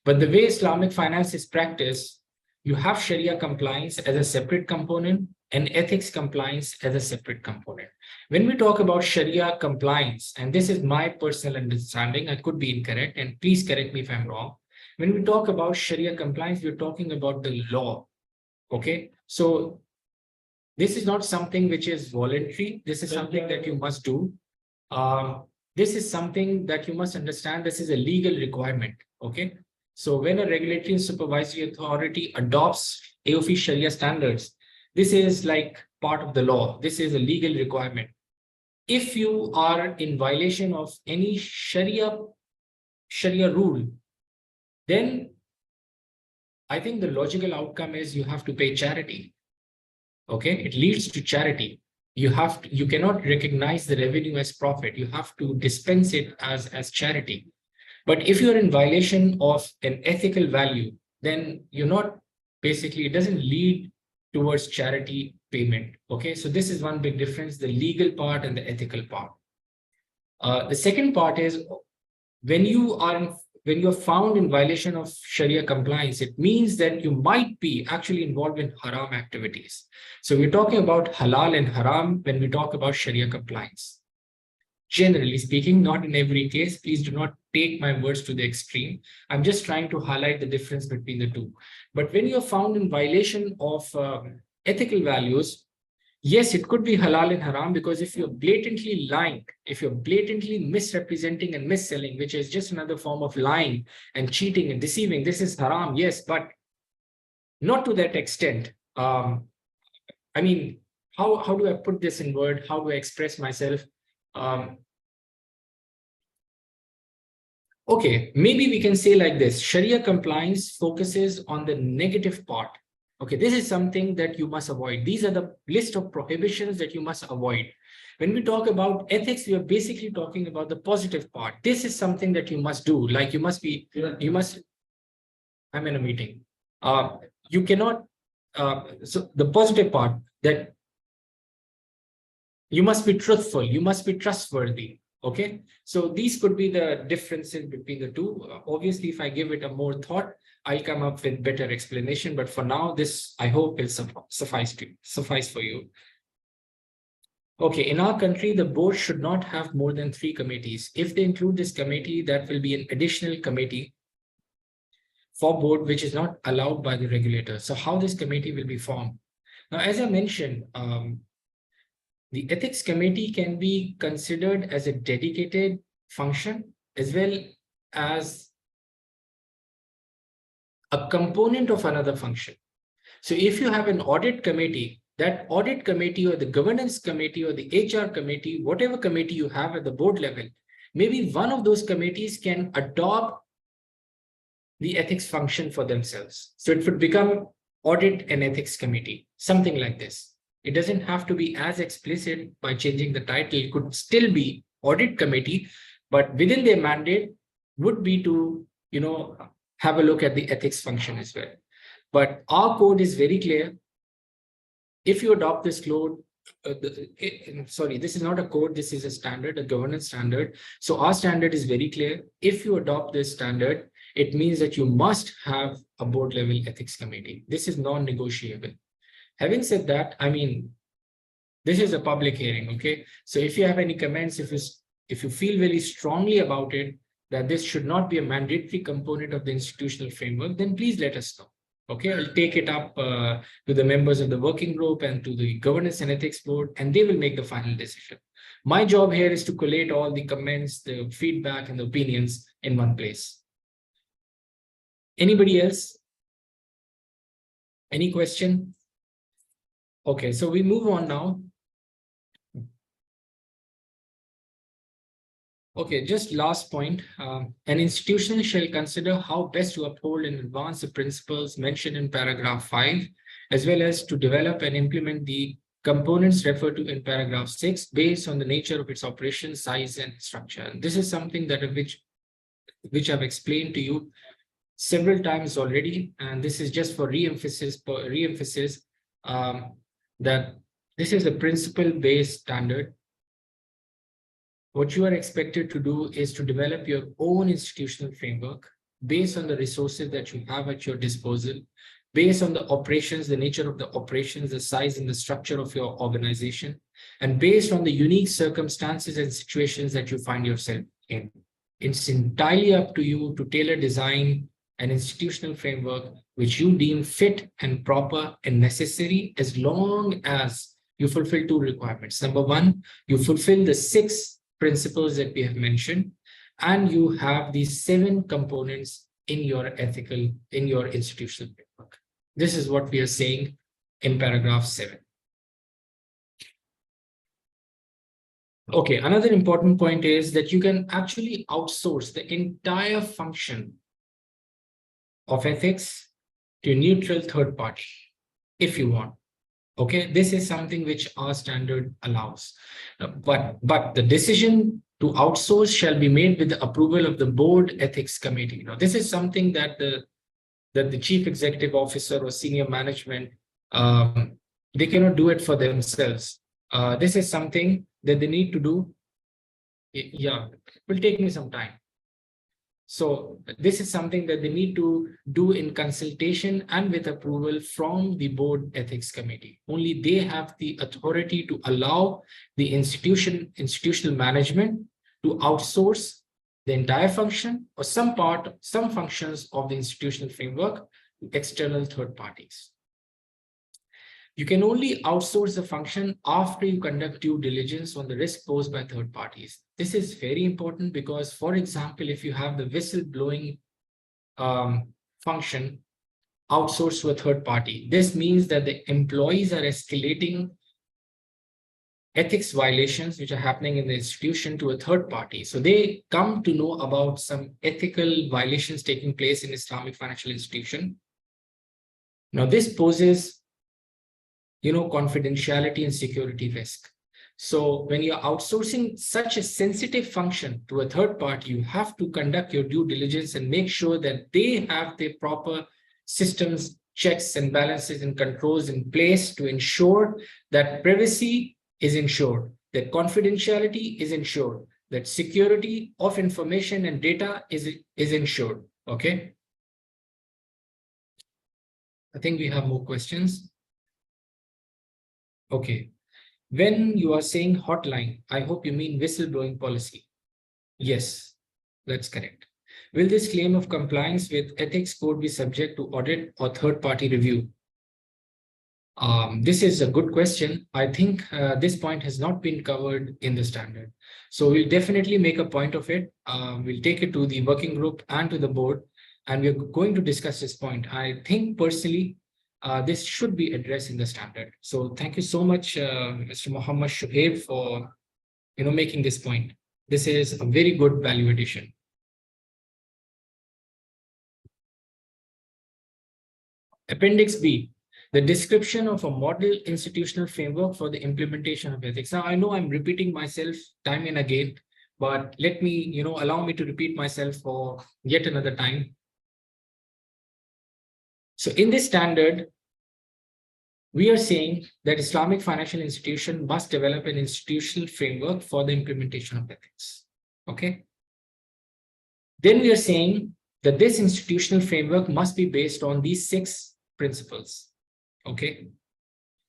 But the way Islamic finance is practiced, you have Sharia compliance as a separate component and ethics compliance as a separate component. When we talk about Sharia compliance, and this is my personal understanding, I could be incorrect, and please correct me if I'm wrong. When we talk about Sharia compliance, we're talking about the law. Okay, so this is not something which is voluntary. This is something that you must do. This is something that you must understand. This is a legal requirement. Okay, so when a regulatory and supervisory authority adopts AAOIFI Sharia standards, this is like part of the law. This is a legal requirement. If you are in violation of any Sharia rule, then I think the logical outcome is you have to pay charity. Okay, it leads to charity. You cannot recognize the revenue as profit. You have to dispense it as charity. But if you're in violation of an ethical value, then you're not, basically, it doesn't lead towards charity payment. Okay, so this is one big difference, the legal part and the ethical part. The second part is when you're found in violation of Sharia compliance, it means that you might be actually involved in haram activities. So we're talking about halal and haram when we talk about Sharia compliance. Generally speaking, not in every case, please do not take my words to the extreme. I'm just trying to highlight the difference between the two. But when you're found in violation of ethical values, yes, it could be halal and haram, because if you're blatantly lying, if you're blatantly misrepresenting and misselling, which is just another form of lying and cheating and deceiving, this is haram, yes, but not to that extent. I mean, how do I put this in word? How do I express myself? Okay, maybe we can say like this: Sharia compliance focuses on the negative part. Okay, this is something that you must avoid. These are the list of prohibitions that you must avoid. When we talk about ethics, we are basically talking about the positive part. This is something that you must do. Like I'm in a meeting. You cannot, so the positive part, that you must be truthful, you must be trustworthy. Okay, so these could be the differences between the two. Obviously, if I give it a more thought, I'll come up with better explanation. But for now, this, I hope, will suffice for you. Okay, in our country, the board should not have more than 3 committees. If they include this committee, that will be an additional committee for board, which is not allowed by the regulator. So how this committee will be formed? Now, as I mentioned, the ethics committee can be considered as a dedicated function as well as a component of another function. So if you have an audit committee, that audit committee or the governance committee or the HR committee, whatever committee you have at the board level, maybe one of those committees can adopt the ethics function for themselves. So it would become audit and ethics committee, something like this. It doesn't have to be as explicit by changing the title. It could still be audit committee, but within their mandate would be to, have a look at the ethics function as well. But our code is very clear. If you adopt this code, sorry, this is not a code, this is a standard, a governance standard. So our standard is very clear. If you adopt this standard, it means that you must have a board level ethics committee. This is non-negotiable. Having said that, I mean, this is a public hearing, okay? So if you have any comments, if you feel very strongly about it, that this should not be a mandatory component of the institutional framework, then please let us know. Okay, I'll take it up to the members of the working group and to the governance and ethics board, and they will make the final decision. My job here is to collate all the comments, the feedback, and the opinions in one place. Anybody else? Any question? Okay, so we move on now. Okay, just last point. An institution shall consider how best to uphold and advance the principles mentioned in paragraph 5, as well as to develop and implement the components referred to in paragraph 6 based on the nature of its operation, size, and structure. And this is something that which I've explained to you several times already, and this is just for re-emphasis that this is a principle-based standard. What you are expected to do is to develop your own institutional framework based on the resources that you have at your disposal, based on the operations, the nature of the operations, the size and the structure of your organization, and based on the unique circumstances and situations that you find yourself in. It's entirely up to you to tailor design an institutional framework which you deem fit and proper and necessary, as long as you fulfill two requirements. Number one, you fulfill the 6 principles that we have mentioned, and you have these 7 components in your institutional framework. This is what we are saying in paragraph 7. Okay, another important point is that you can actually outsource the entire function of ethics to a neutral third party if you want. Okay, this is something which our standard allows. But the decision to outsource shall be made with the approval of the board ethics committee. Now, this is something that the chief executive officer or senior management, they cannot do it for themselves. This is something that they need to do. Yeah, it will take me some time. So this is something that they need to do in consultation and with approval from the board ethics committee. Only they have the authority to allow the institutional management to outsource the entire function or some functions of the institutional framework to external third parties. You can only outsource the function after you conduct due diligence on the risk posed by third parties. This is very important because, for example, if you have the whistleblowing function outsourced to a third party, this means that the employees are escalating ethics violations which are happening in the institution to a third party. So they come to know about some ethical violations taking place in Islamic financial institution. Now, this poses confidentiality and security risk. So when you're outsourcing such a sensitive function to a third party, you have to conduct your due diligence and make sure that they have the proper systems, checks and balances and controls in place to ensure that privacy is ensured, that confidentiality is ensured, that security of information and data is ensured. Okay. I think we have more questions. Okay. When you are saying hotline, I hope you mean whistleblowing policy. Yes, that's correct. Will this claim of compliance with ethics code be subject to audit or third-party review? This is a good question. I think this point has not been covered in the standard. So we'll definitely make a point of it. We'll take it to the working group and to the board, and we're going to discuss this point. I think personally, this should be addressed in the standard. So thank you so much, Mr. Muhammad Shuhaib, for making this point. This is a very good value addition. Appendix B, the description of a model institutional framework for the implementation of ethics. Now, I know I'm repeating myself time and again, but let me, allow me to repeat myself for yet another time. So in this standard, we are saying that Islamic financial institution must develop an institutional framework for the implementation of ethics. Okay. Then we are saying that this institutional framework must be based on these 6 principles. Okay.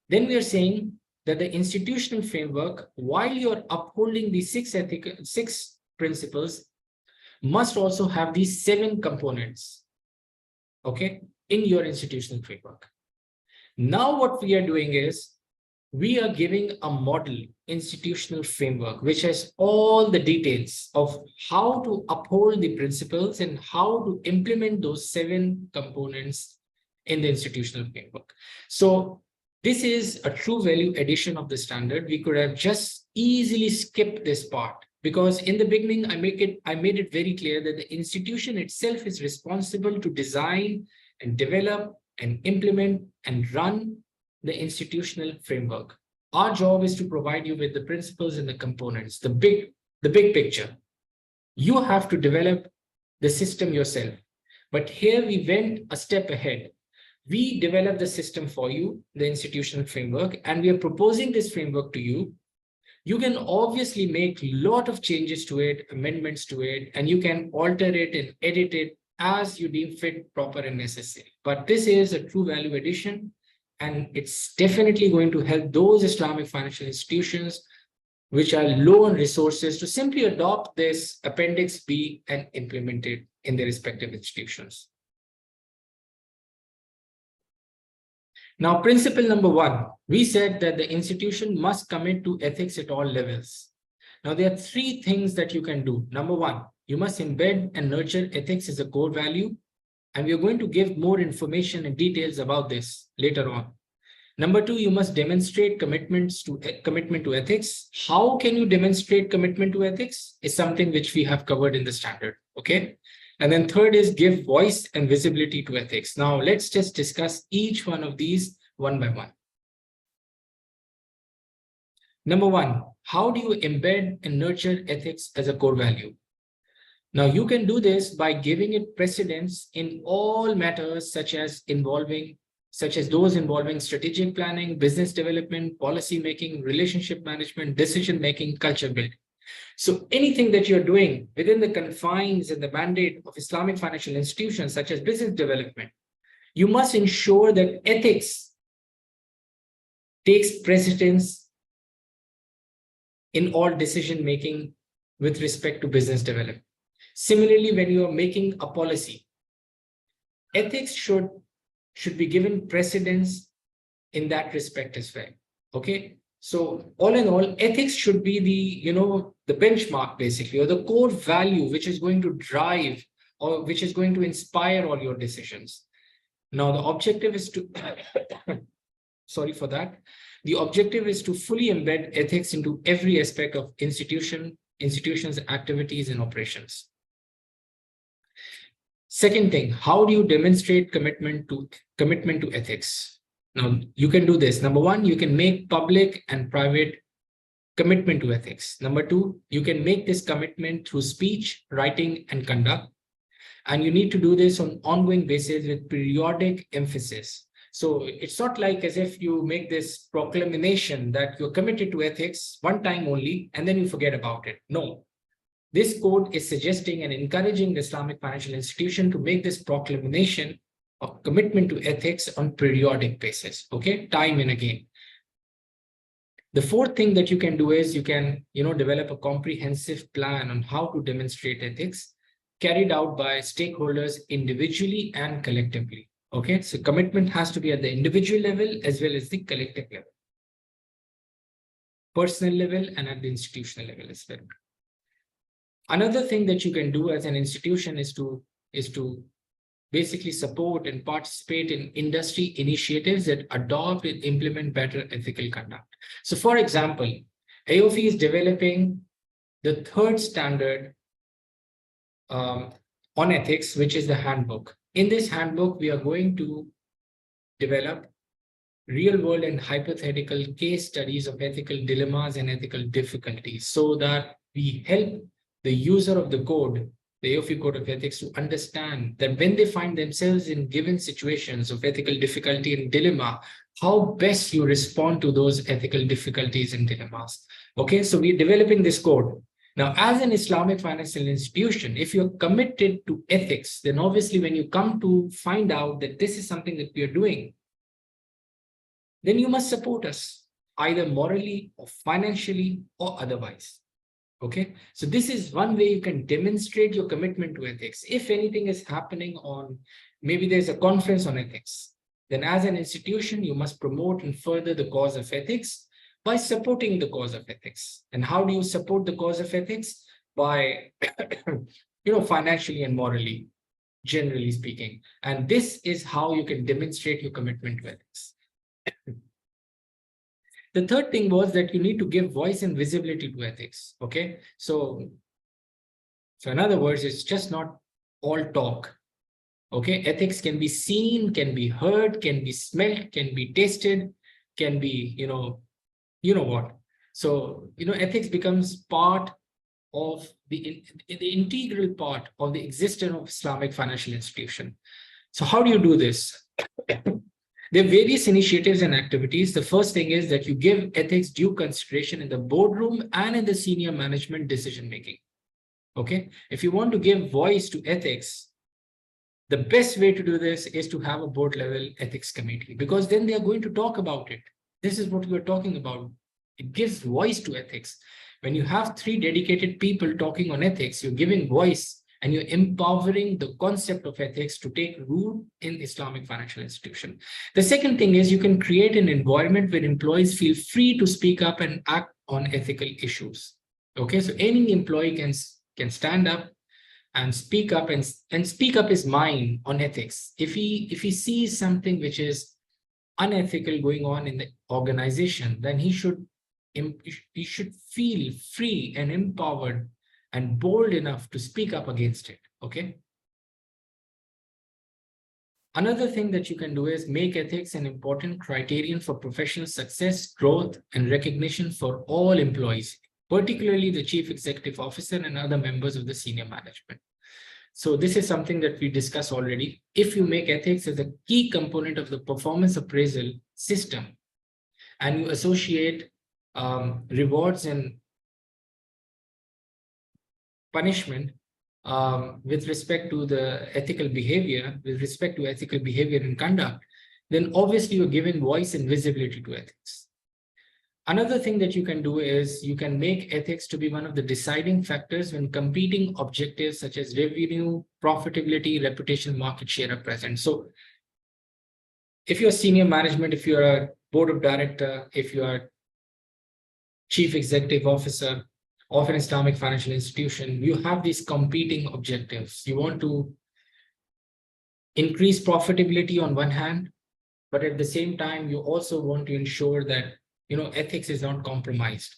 Then we are saying that the institutional framework, while you're upholding these 6 principles, must also have these 7 components, okay, in your institutional framework. Now what we are doing is we are giving a model institutional framework which has all the details of how to uphold the principles and how to implement those 7 components in the institutional framework. So this is a true value addition of the standard. We could have just easily skipped this part, because in the beginning, I made it very clear that the institution itself is responsible to design and develop and implement and run the institutional framework. Our job is to provide you with the principles and the components, the big picture. You have to develop the system yourself. But here we went a step ahead. We developed the system for you, the institutional framework, and we are proposing this framework to you. You can obviously make a lot of changes to it, amendments to it, and you can alter it and edit it as you deem fit, proper, and necessary. But this is a true value addition, and it's definitely going to help those Islamic financial institutions which are low on resources to simply adopt this Appendix B and implement it in their respective institutions. Now, principle number 1, we said that the institution must commit to ethics at all levels. Now, there are 3 things that you can do. Number 1, you must embed and nurture ethics as a core value. And we are going to give more information and details about this later on. Number 2, you must demonstrate commitment to ethics. How can you demonstrate commitment to ethics is something which we have covered in the standard. Okay. And then third is give voice and visibility to ethics. Now, let's just discuss each one of these one by one. Number 1, how do you embed and nurture ethics as a core value? Now, you can do this by giving it precedence in all matters such as those involving strategic planning, business development, policy making, relationship management, decision making, culture building. So anything that you're doing within the confines and the mandate of Islamic financial institutions such as business development, you must ensure that ethics takes precedence in all decision making with respect to business development. Similarly, when you are making a policy, ethics should be given precedence in that respect as well. Okay. So all in all, ethics should be the benchmark basically, or the core value which is going to drive or which is going to inspire all your decisions. Now, the objective is to, sorry for that. The objective is to fully embed ethics into every aspect of institutions' activities and operations. Second thing, how do you demonstrate commitment to ethics? Now, you can do this. Number 1, you can make public and private commitment to ethics. Number 2, you can make this commitment through speech, writing, and conduct. And you need to do this on an ongoing basis with periodic emphasis. So it's not like as if you make this proclamation that you're committed to ethics one time only, and then you forget about it. No. This code is suggesting and encouraging the Islamic financial institution to make this proclamation of commitment to ethics on periodic basis, okay, time and again. The fourth thing that you can do is you can, develop a comprehensive plan on how to demonstrate ethics carried out by stakeholders individually and collectively. Okay, so commitment has to be at the individual level as well as the collective level, personal level, and at the institutional level as well. Another thing that you can do as an institution is to basically support and participate in industry initiatives that adopt and implement better ethical conduct. So for example, AAOIFI is developing the 3rd standard on ethics, which is the handbook. In this handbook, we are going to develop real world and hypothetical case studies of ethical dilemmas and ethical difficulties so that we help the user of the code, the AAOIFI Code of Ethics, to understand that when they find themselves in given situations of ethical difficulty and dilemma, how best you respond to those ethical difficulties and dilemmas. Okay, so we're developing this code. Now, as an Islamic financial institution, if you're committed to ethics, then obviously when you come to find out that this is something that we are doing, then you must support us, either morally or financially or otherwise. Okay, so this is one way you can demonstrate your commitment to ethics. If anything is happening on, maybe there's a conference on ethics, then as an institution, you must promote and further the cause of ethics by supporting the cause of ethics. And how do you support the cause of ethics? By, financially and morally, generally speaking. And this is how you can demonstrate your commitment to ethics. The third thing was that you need to give voice and visibility to ethics. Okay, so in other words, it's just not all talk. Okay, ethics can be seen, can be heard, can be smelt, can be tasted, can be, you know what. So, ethics becomes part of the integral part of the existence of Islamic financial institution. So how do you do this? There are various initiatives and activities. The first thing is that you give ethics due consideration in the boardroom and in the senior management decision making. Okay, if you want to give voice to ethics, the best way to do this is to have a board level ethics committee, because then they are going to talk about it. This is what we are talking about. It gives voice to ethics. When you have 3 dedicated people talking on ethics, you're giving voice and you're empowering the concept of ethics to take root in Islamic financial institution. The second thing is you can create an environment where employees feel free to speak up and act on ethical issues. Okay, so any employee can stand up and speak up and speak up his mind on ethics. If he sees something which is unethical going on in the organization, then he should feel free and empowered and bold enough to speak up against it. Okay. Another thing that you can do is make ethics an important criterion for professional success, growth, and recognition for all employees, particularly the chief executive officer and other members of the senior management. So this is something that we discussed already. If you make ethics as a key component of the performance appraisal system, and you associate rewards and punishment with respect to the ethical behavior, and conduct, then obviously you're giving voice and visibility to ethics. Another thing that you can do is you can make ethics to be one of the deciding factors when competing objectives such as revenue, profitability, reputation, market share are present. So if you're senior management, if you're a board of director, if you are chief executive officer of an Islamic financial institution, you have these competing objectives. You want to increase profitability on one hand, but at the same time, you also want to ensure that ethics is not compromised.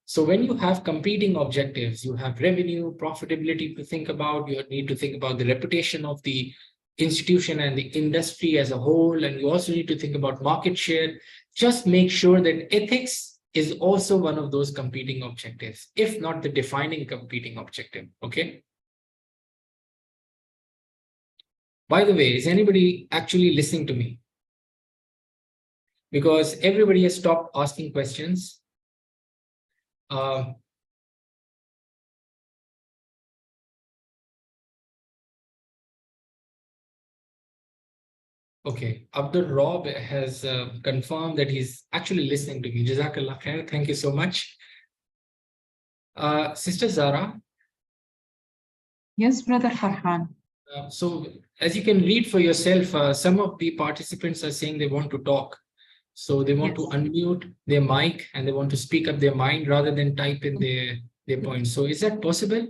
So when you have competing objectives, you have revenue, profitability to think about, you need to think about the reputation of the institution and the industry as a whole, and you also need to think about market share. Just make sure that ethics is also one of those competing objectives, if not the defining competing objective. Okay. By the way, is anybody actually listening to me? Because everybody has stopped asking questions. Okay, Abdul Rob has confirmed that he's actually listening to me. Jazakallah khair. Thank you so much. Sister Zara. Yes, Brother Farhan. So as you can read for yourself, some of the participants are saying they want to talk. So they want to unmute their mic and they want to speak up their mind rather than type in their points. So is that possible?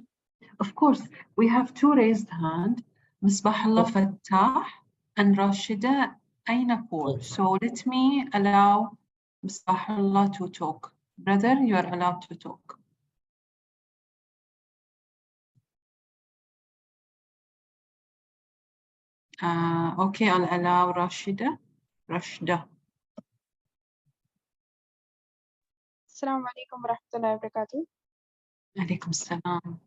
Of course. We have 2 raised hands, Misbahullah Fattah and Rashida Ainapur. So let me allow Misbahullah to talk. Brother, you are allowed to talk. Okay, I'll allow Rashida. Assalamu alaikum wa rahmatullahi wa barakatuh. Alaikum salam.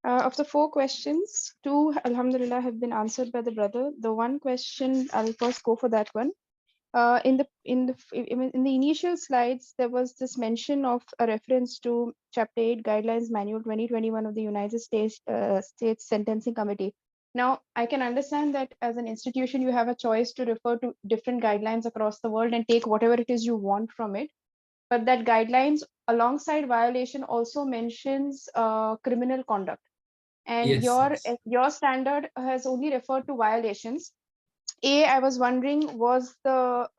Of the 4 questions, 2, alhamdulillah, have been answered by the brother. The one question, I'll first go for that one. In the initial slides, there was this mention of a reference to Chapter 8 Guidelines Manual 2021 of the United States Sentencing Committee. Now, I can understand that as an institution, you have a choice to refer to different guidelines across the world and take whatever it is you want from it. But that guidelines alongside violation also mentions criminal conduct. And Yes. your standard has only referred to violations. I was wondering, was the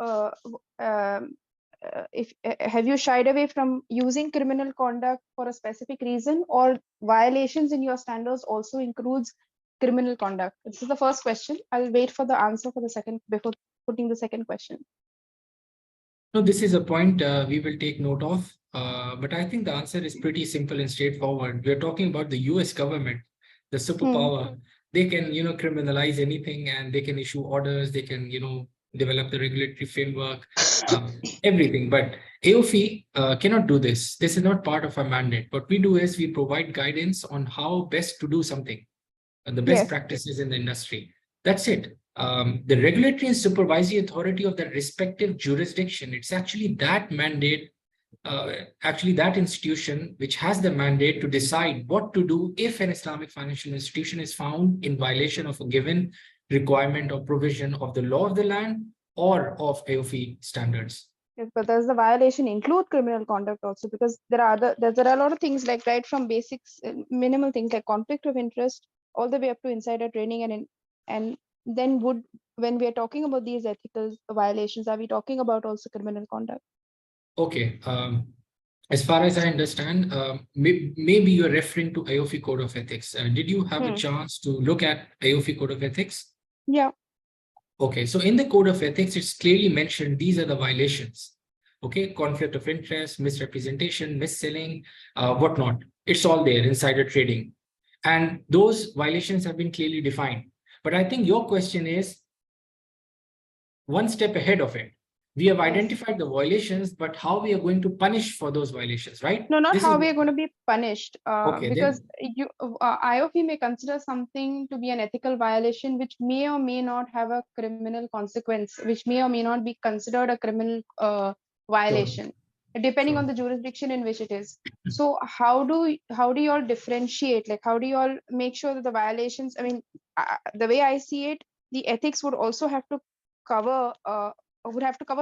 if have you shied away from using criminal conduct for a specific reason, or violations in your standards also includes criminal conduct? This is the first question. I'll wait for the answer for the second before putting the second question. No, this is a point we will take note of, but I think the answer is pretty simple and straightforward. We're talking about the US government, the superpower. They can, criminalize anything, and they can issue orders. They can, develop the regulatory framework, everything. But AOIFI cannot do this. This is not part of our mandate. What we do is we provide guidance on how best to do something, the best practices in the industry. That's it. The regulatory and supervisory authority of the respective jurisdiction, it's actually that mandate, actually that institution which has the mandate to decide what to do if an Islamic financial institution is found in violation of a given requirement or provision of the law of the land or of AOIFI standards. Yes, but does the violation include criminal conduct also? Because there are a lot of things, like right from basics, minimal things like conflict of interest, all the way up to insider trading, and then when we are talking about these ethical violations, are we talking about also criminal conduct? Okay. As far as I understand, maybe you're referring to AOIFI Code of Ethics. Did you have a chance to look at AOIFI Code of Ethics? Yeah. Okay, so in the Code of Ethics, it's clearly mentioned these are the violations. Okay, conflict of interest, misrepresentation, mis-selling, whatnot. It's all there, insider trading. And those violations have been clearly defined. But I think your question is one step ahead of it. We have identified the violations, but how we are going to punish for those violations, right? No, not how we are going to be punished. Because AOIFI may consider something to be an ethical violation, which may or may not have a criminal consequence, which may or may not be considered a criminal violation, depending on the jurisdiction in which it is. So how do you all differentiate? Like, how do you all make sure that the violations? I mean, the way I see it, the ethics would also have to cover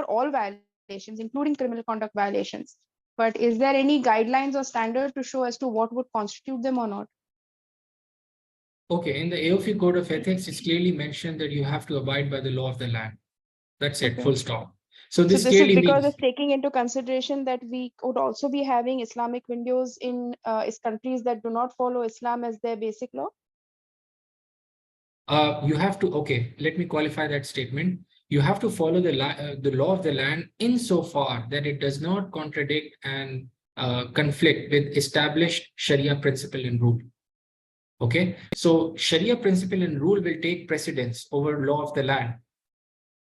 all violations, including criminal conduct violations. But is there any guidelines or standard to show as to what would constitute them or not? Okay, in the AOIFI Code of Ethics, it's clearly mentioned that you have to abide by the law of the land. That's it, full stop. So this clearly is because means, it's taking into consideration that we could also be having Islamic windows in countries that do not follow Islam as their basic law. You have to, okay, let me qualify that statement. You have to follow the law of the land insofar that it does not contradict and conflict with established Sharia principle and rule. Okay, so Sharia principle and rule will take precedence over law of the land,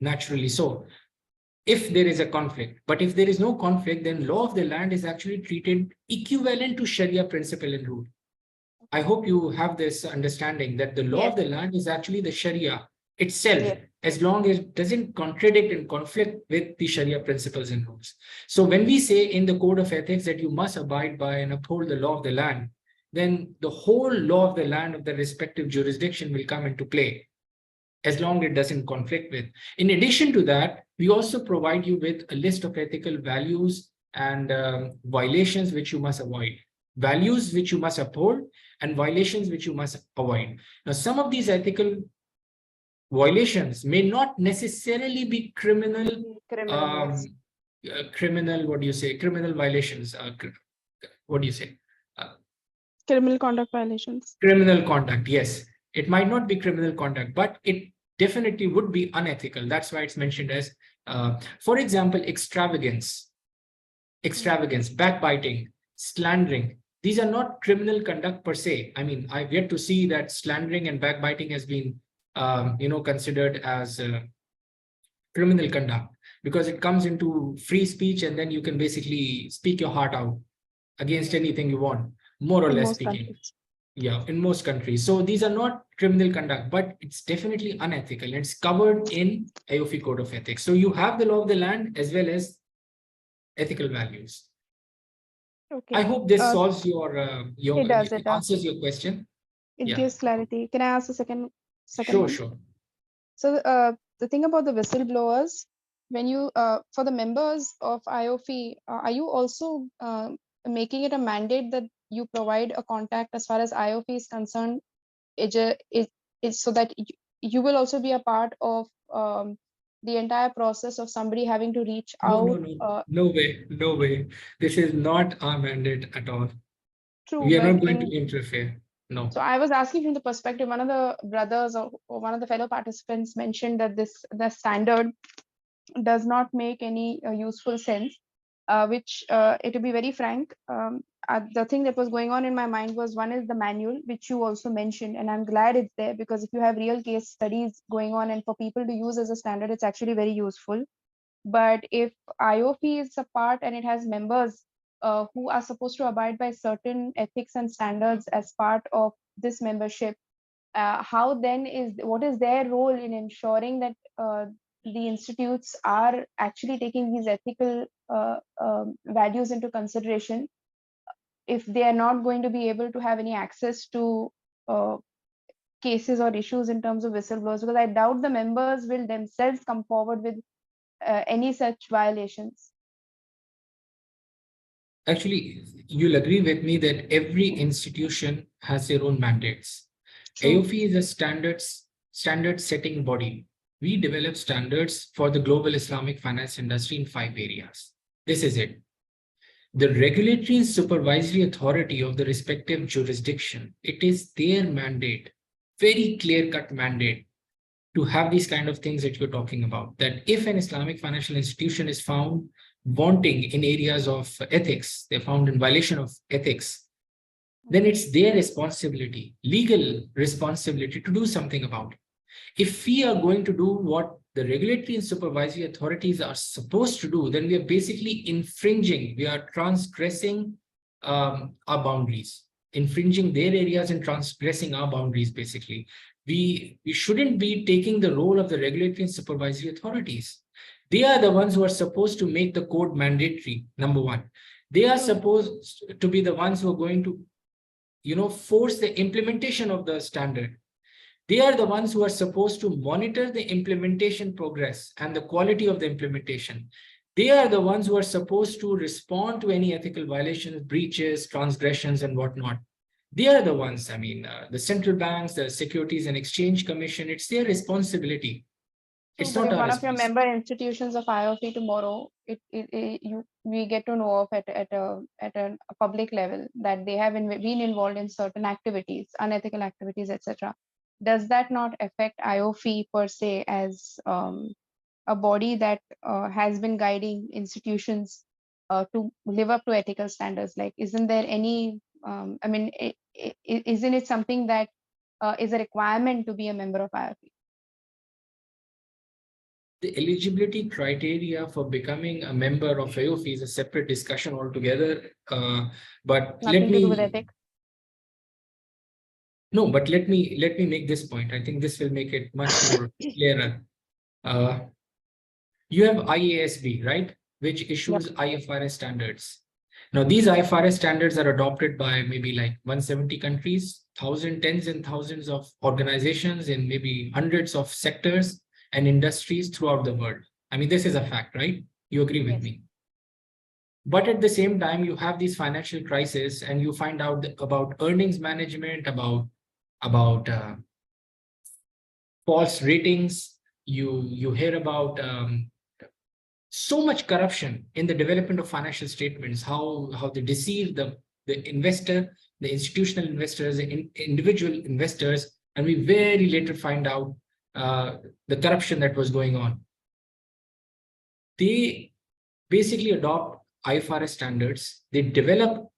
naturally so, if there is a conflict. But if there is no conflict, then law of the land is actually treated equivalent to Sharia principle and rule. I hope you have this understanding that the law of the land is actually the Sharia itself, as long as it doesn't contradict and conflict with the Sharia principles and rules. So when we say in the Code of Ethics that you must abide by and uphold the law of the land, then the whole law of the land of the respective jurisdiction will come into play, as long as it doesn't conflict with. In addition to that, we also provide you with a list of ethical values and violations which you must avoid, values which you must uphold, and violations which you must avoid. Now, some of these ethical violations may not necessarily be criminal, what do you say? Criminal violations. What do you say? Criminal conduct violations. Criminal conduct, yes. It might not be criminal conduct, but it definitely would be unethical. That's why it's mentioned as, for example, extravagance, backbiting, slandering. These are not criminal conduct per se. I mean, I've yet to see that slandering and backbiting has been, considered as criminal conduct, because it comes into free speech, and then you can basically speak your heart out against anything you want, more or less speaking. Yeah, in most countries. So these are not criminal conduct, but it's definitely unethical. And it's covered in AOIFI Code of Ethics. So you have the law of the land as well as ethical values. Okay. I hope this solves it does. answers your question. It Yeah. gives clarity. Can I ask the second Sure, one? sure. So the thing about the whistleblowers, when you for the members of IOFI, are you also making it a mandate that you provide a contact as far as IOFI is concerned? Is so that you will also be a part of the entire process of somebody having to reach out. No way, no way. This is not our mandate at all. True, We are but not going to interfere. No. So I was asking from the perspective, one of the brothers or one of the fellow participants mentioned that the standard does not make any useful sense, which to be very frank, the thing that was going on in my mind was, one is the manual, which you also mentioned, and I'm glad it's there, because if you have real case studies going on and for people to use as a standard, it's actually very useful. But if IOFI is a part and it has members who are supposed to abide by certain ethics and standards as part of this membership, how then what is their role in ensuring that the institutes are actually taking these ethical values into consideration if they are not going to be able to have any access to cases or issues in terms of whistleblowers? Because I doubt the members will themselves come forward with any such violations. Actually, you'll agree with me that every institution has their own mandates. True. AOIFI is a standard setting body. We develop standards for the global Islamic finance industry in 5 areas. This is it. The regulatory and supervisory authority of the respective jurisdiction, it is their mandate, very clear-cut mandate, to have these kind of things that you're talking about, that if an Islamic financial institution is found wanting in areas of ethics, they're found in violation of ethics, then it's their responsibility, legal responsibility, to do something about it. If we are going to do what the regulatory and supervisory authorities are supposed to do, then we are basically infringing, we are transgressing our boundaries, infringing their areas and transgressing our boundaries, basically. We shouldn't be taking the role of the regulatory and supervisory authorities. They are the ones who are supposed to make the code mandatory, number one. They are supposed to be the ones who are going to, force the implementation of the standard. They are the ones who are supposed to monitor the implementation progress and the quality of the implementation. They are the ones who are supposed to respond to any ethical violations, breaches, transgressions, and whatnot. They are the ones, the central banks, the Securities and Exchange Commission, it's their responsibility. It's not one of your member institutions of IOFI tomorrow, we get to know of at a public level that they have been involved in certain activities, unethical activities, etc. Does that not affect IOFI per se as a body that has been guiding institutions to live up to ethical standards? Like, isn't there any, isn't it something that is a requirement to be a member of IOFI? The eligibility criteria for becoming a member of AOIFI is a separate discussion altogether. But Nothing let me to do with ethics. No, but let me make this point. I think this will make it much more clearer. You have IASB, right, which issues IFRS standards. Now, these IFRS standards are adopted by maybe like 170 countries, tens and thousands of organizations in maybe hundreds of sectors and industries throughout the world. This is a fact, right? You agree with me? But at the same time, you have these financial crises and you find out about earnings management, about false ratings. You hear about so much corruption in the development of financial statements, how they deceive the investor, the institutional investors, the individual investors, and we very later find out the corruption that was going on. They basically adopt IFRS standards. They develop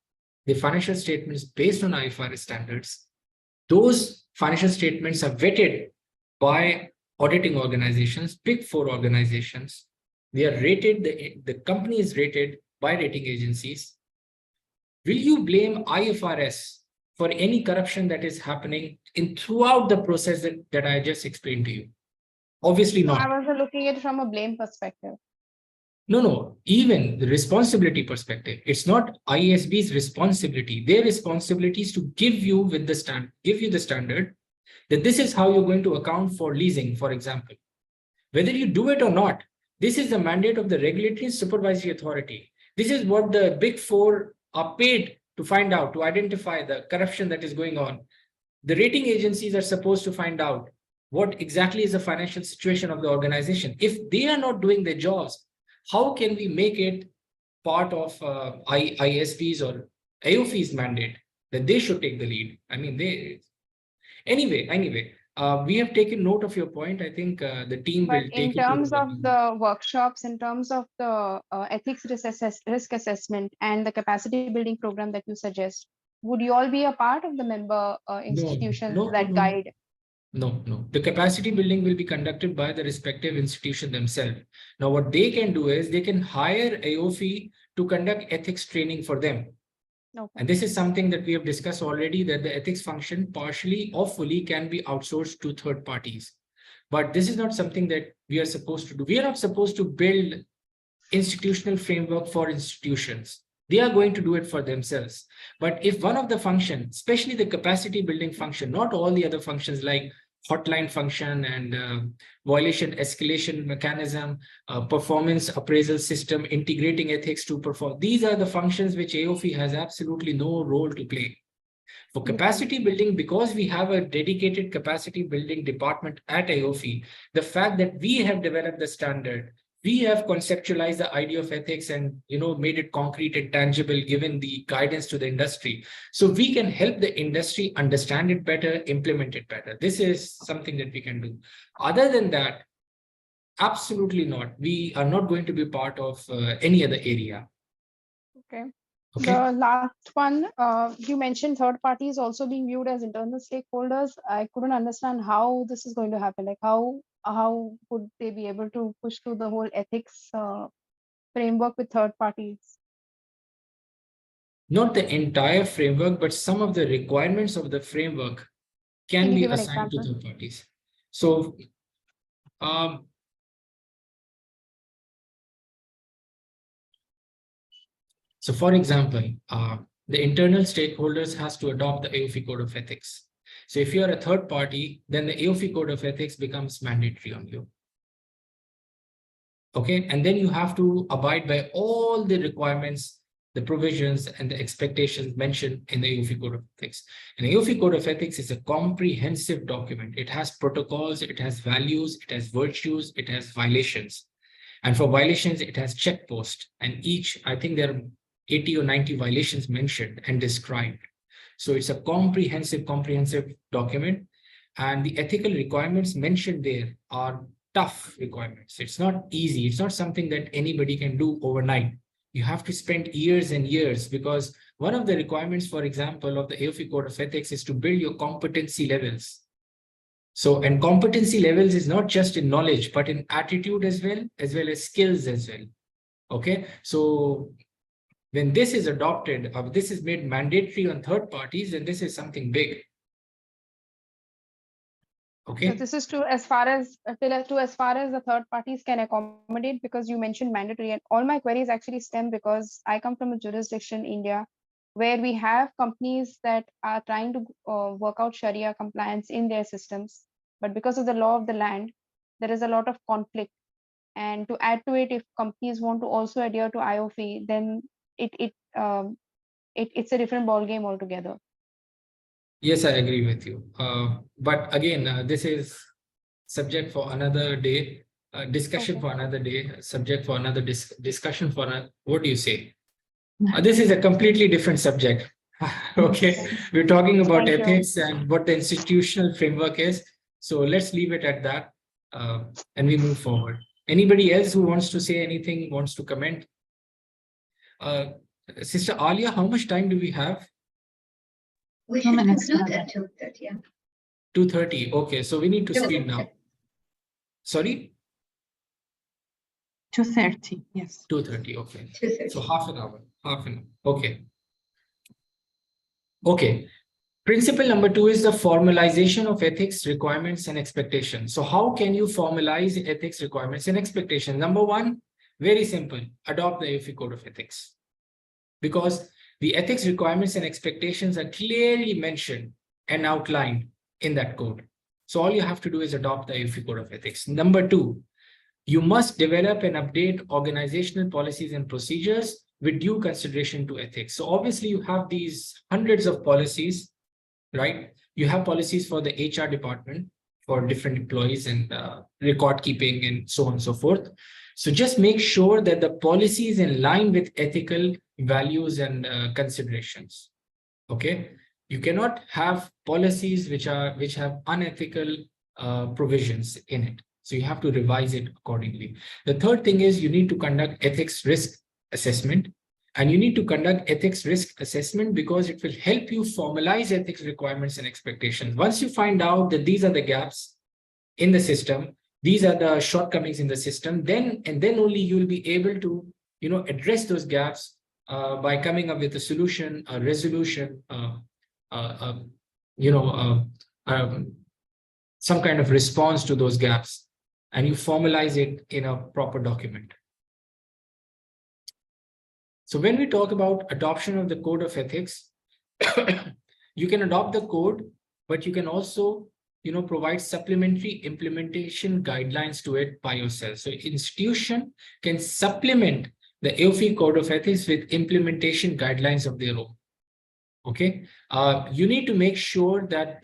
the financial statements based on IFRS standards. Those financial statements are vetted by auditing organizations, Big Four organizations. They are rated, the company is rated by rating agencies. Will you blame IFRS for any corruption that is happening in throughout the process that I just explained to you? Obviously No, not. I was looking at it from a blame perspective. No, even the responsibility perspective. It's not ISB's responsibility. Their responsibility is to give you the standard that this is how you're going to account for leasing, for example. Whether you do it or not, this is the mandate of the regulatory and supervisory authority. This is what the big four are paid to find out, to identify the corruption that is going on. The rating agencies are supposed to find out what exactly is the financial situation of the organization. If they are not doing their jobs, how can we make it part of ISB's or AOFI's mandate that they should take the lead? I mean, anyway, we have taken note of your point. I think the team But will in take it. terms of the workshops, in terms of the ethics risk assessment and the capacity building program that you suggest, would you all be a part of the member institutions that guide? No. The capacity building will be conducted by the respective institution themselves. Now, what they can do is they can hire AOFI to conduct ethics training for them. Okay. And this is something that we have discussed already, that the ethics function partially or fully can be outsourced to third parties. But this is not something that we are supposed to do. We are not supposed to build institutional framework for institutions. They are going to do it for themselves. But if one of the functions, especially the capacity building function, not all the other functions like hotline function and violation escalation mechanism, performance appraisal system, integrating ethics to perform, these are the functions which AOFI has absolutely no role to play. For capacity building, because we have a dedicated capacity building department at AOFI, the fact that we have developed the standard, we have conceptualized the idea of ethics and made it concrete and tangible, given the guidance to the industry. So we can help the industry understand it better, implement it better. This is something that we can do. Other than that, absolutely not. We are not going to be part of any other area. Okay. Okay. The last one, you mentioned third parties also being viewed as internal stakeholders. I couldn't understand how this is going to happen. Like how would they be able to push through the whole ethics framework with third parties? Not the entire framework, but some of the requirements of the framework can be assigned to third parties. So, for example, the internal stakeholders has to adopt the AOFI Code of Ethics. So if you are a third party, then the AOFI Code of Ethics becomes mandatory on you. Okay, and then you have to abide by all the requirements, the provisions, and the expectations mentioned in the AOFI Code of Ethics. And the AOFI Code of Ethics is a comprehensive document. It has protocols, it has values, it has virtues, it has violations. And for violations, it has checkposts. And each, I think there are 80 or 90 violations mentioned and described. So it's a comprehensive document. And the ethical requirements mentioned there are tough requirements. It's not easy. It's not something that anybody can do overnight. You have to spend years and years, because one of the requirements, for example, of the AOFI Code of Ethics is to build your competency levels. So, and competency levels is not just in knowledge, but in attitude as well as skills as well. Okay. So when this is adopted, or this is made mandatory on third parties, then this is something big. Okay. So this is as far as the third parties can accommodate, because you mentioned mandatory, and all my queries actually stem because I come from a jurisdiction, India, where we have companies that are trying to work out Sharia compliance in their systems, but because of the law of the land, there is a lot of conflict. And to add to it, if companies want to also adhere to IOFI, then it's a different ball game altogether. Yes, I agree with you. But again, this is subject for another day, discussion for another day, subject for another discussion for another. What do you say? This is a completely different subject. Okay, we're talking about ethics and what the institutional framework is. So let's leave it at that, and we move forward. Anybody else who wants to say anything, wants to comment? Sister Alia, how much time do we have? We should conclude at 2:30. Yeah. 2:30. Okay, so we need to speed now. Sorry? 2:30. Yes. 2:30. Okay. 2:30. So half an hour. Okay. Okay. Principle number 2 is the formalization of ethics requirements and expectations. So how can you formalize ethics requirements and expectations? Number 1, very simple, adopt the AAOIFI Code of Ethics. Because the ethics requirements and expectations are clearly mentioned and outlined in that code. So all you have to do is adopt the AAOIFI Code of Ethics. Number 2, you must develop and update organizational policies and procedures with due consideration to ethics. So obviously you have these hundreds of policies, right? You have policies for the HR department for different employees and record keeping and so on and so forth. So just make sure that the policy is in line with ethical values and considerations. Okay, you cannot have policies which have unethical provisions in it. So you have to revise it accordingly. The third thing is you need to conduct ethics risk assessment. And you need to conduct ethics risk assessment because it will help you formalize ethics requirements and expectations. Once you find out that these are the gaps in the system, these are the shortcomings in the system, then only you will be able to, address those gaps by coming up with a solution, a resolution, some kind of response to those gaps, and you formalize it in a proper document. So when we talk about adoption of the code of ethics, you can adopt the code, but you can also, provide supplementary implementation guidelines to it by yourself. So institution can supplement the AAOIFI Code of Ethics with implementation guidelines of their own. Okay, you need to make sure that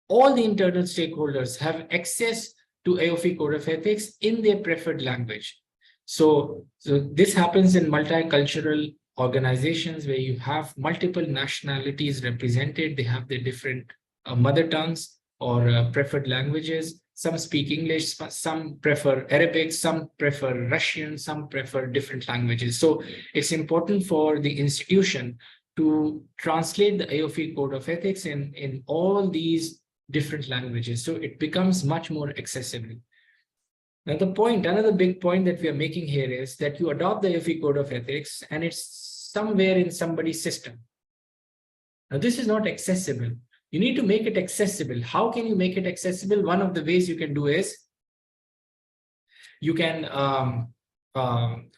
all the internal stakeholders have access to AAOIFI Code of Ethics in their preferred language. So this happens in multicultural organizations where you have multiple nationalities represented. They have their different mother tongues or preferred languages. Some speak English, some prefer Arabic, some prefer Russian, some prefer different languages. So it's important for the institution to translate the AAOIFI Code of Ethics in all these different languages. So it becomes much more accessible. Now, another big point that we are making here is that you adopt the AAOIFI Code of Ethics and it's somewhere in somebody's system. Now, this is not accessible. You need to make it accessible. How can you make it accessible? One of the ways you can do is you can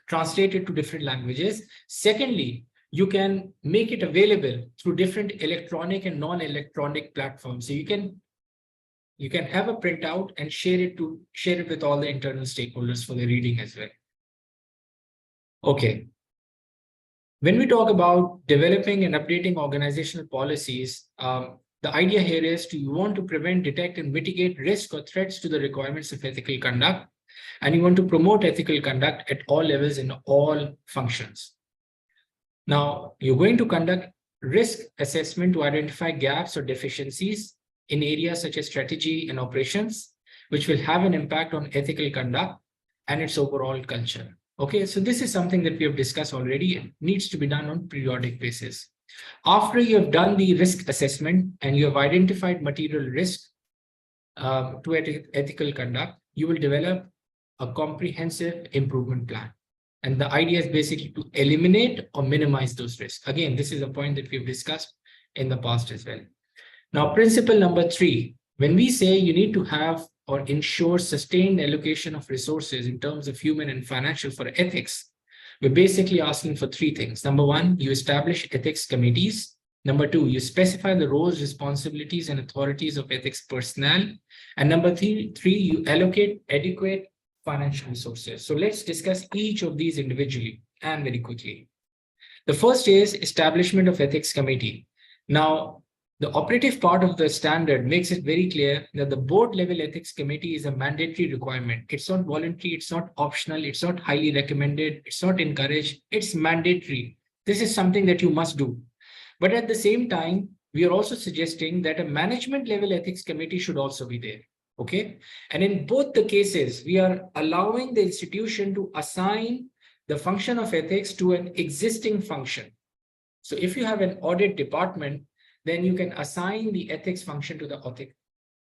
translate it to different languages. Secondly, you can make it available through different electronic and non-electronic platforms. So you can have a printout and share it with all the internal stakeholders for the reading as well. Okay. When we talk about developing and updating organizational policies, the idea here is you want to prevent, detect, and mitigate risk or threats to the requirements of ethical conduct, and you want to promote ethical conduct at all levels in all functions. Now, you're going to conduct risk assessment to identify gaps or deficiencies in areas such as strategy and operations, which will have an impact on ethical conduct and its overall culture. Okay, so this is something that we have discussed already. It needs to be done on periodic basis. After you have done the risk assessment and you have identified material risk to ethical conduct, you will develop a comprehensive improvement plan. And the idea is basically to eliminate or minimize those risks. Again, this is a point that we've discussed in the past as well. Now, principle number 3, when we say you need to have or ensure sustained allocation of resources in terms of human and financial for ethics, we're basically asking for 3 things. Number 1, you establish ethics committees. Number 2, you specify the roles, responsibilities, and authorities of ethics personnel. And number 3, you allocate adequate financial resources. So let's discuss each of these individually and very quickly. The first is establishment of ethics committee. Now, the operative part of the standard makes it very clear that the board level ethics committee is a mandatory requirement. It's not voluntary, it's not optional, it's not highly recommended, it's not encouraged, it's mandatory. This is something that you must do. But at the same time, we are also suggesting that a management level ethics committee should also be there. Okay. And in both the cases, we are allowing the institution to assign the function of ethics to an existing function. So if you have an audit department, then you can assign the ethics function to the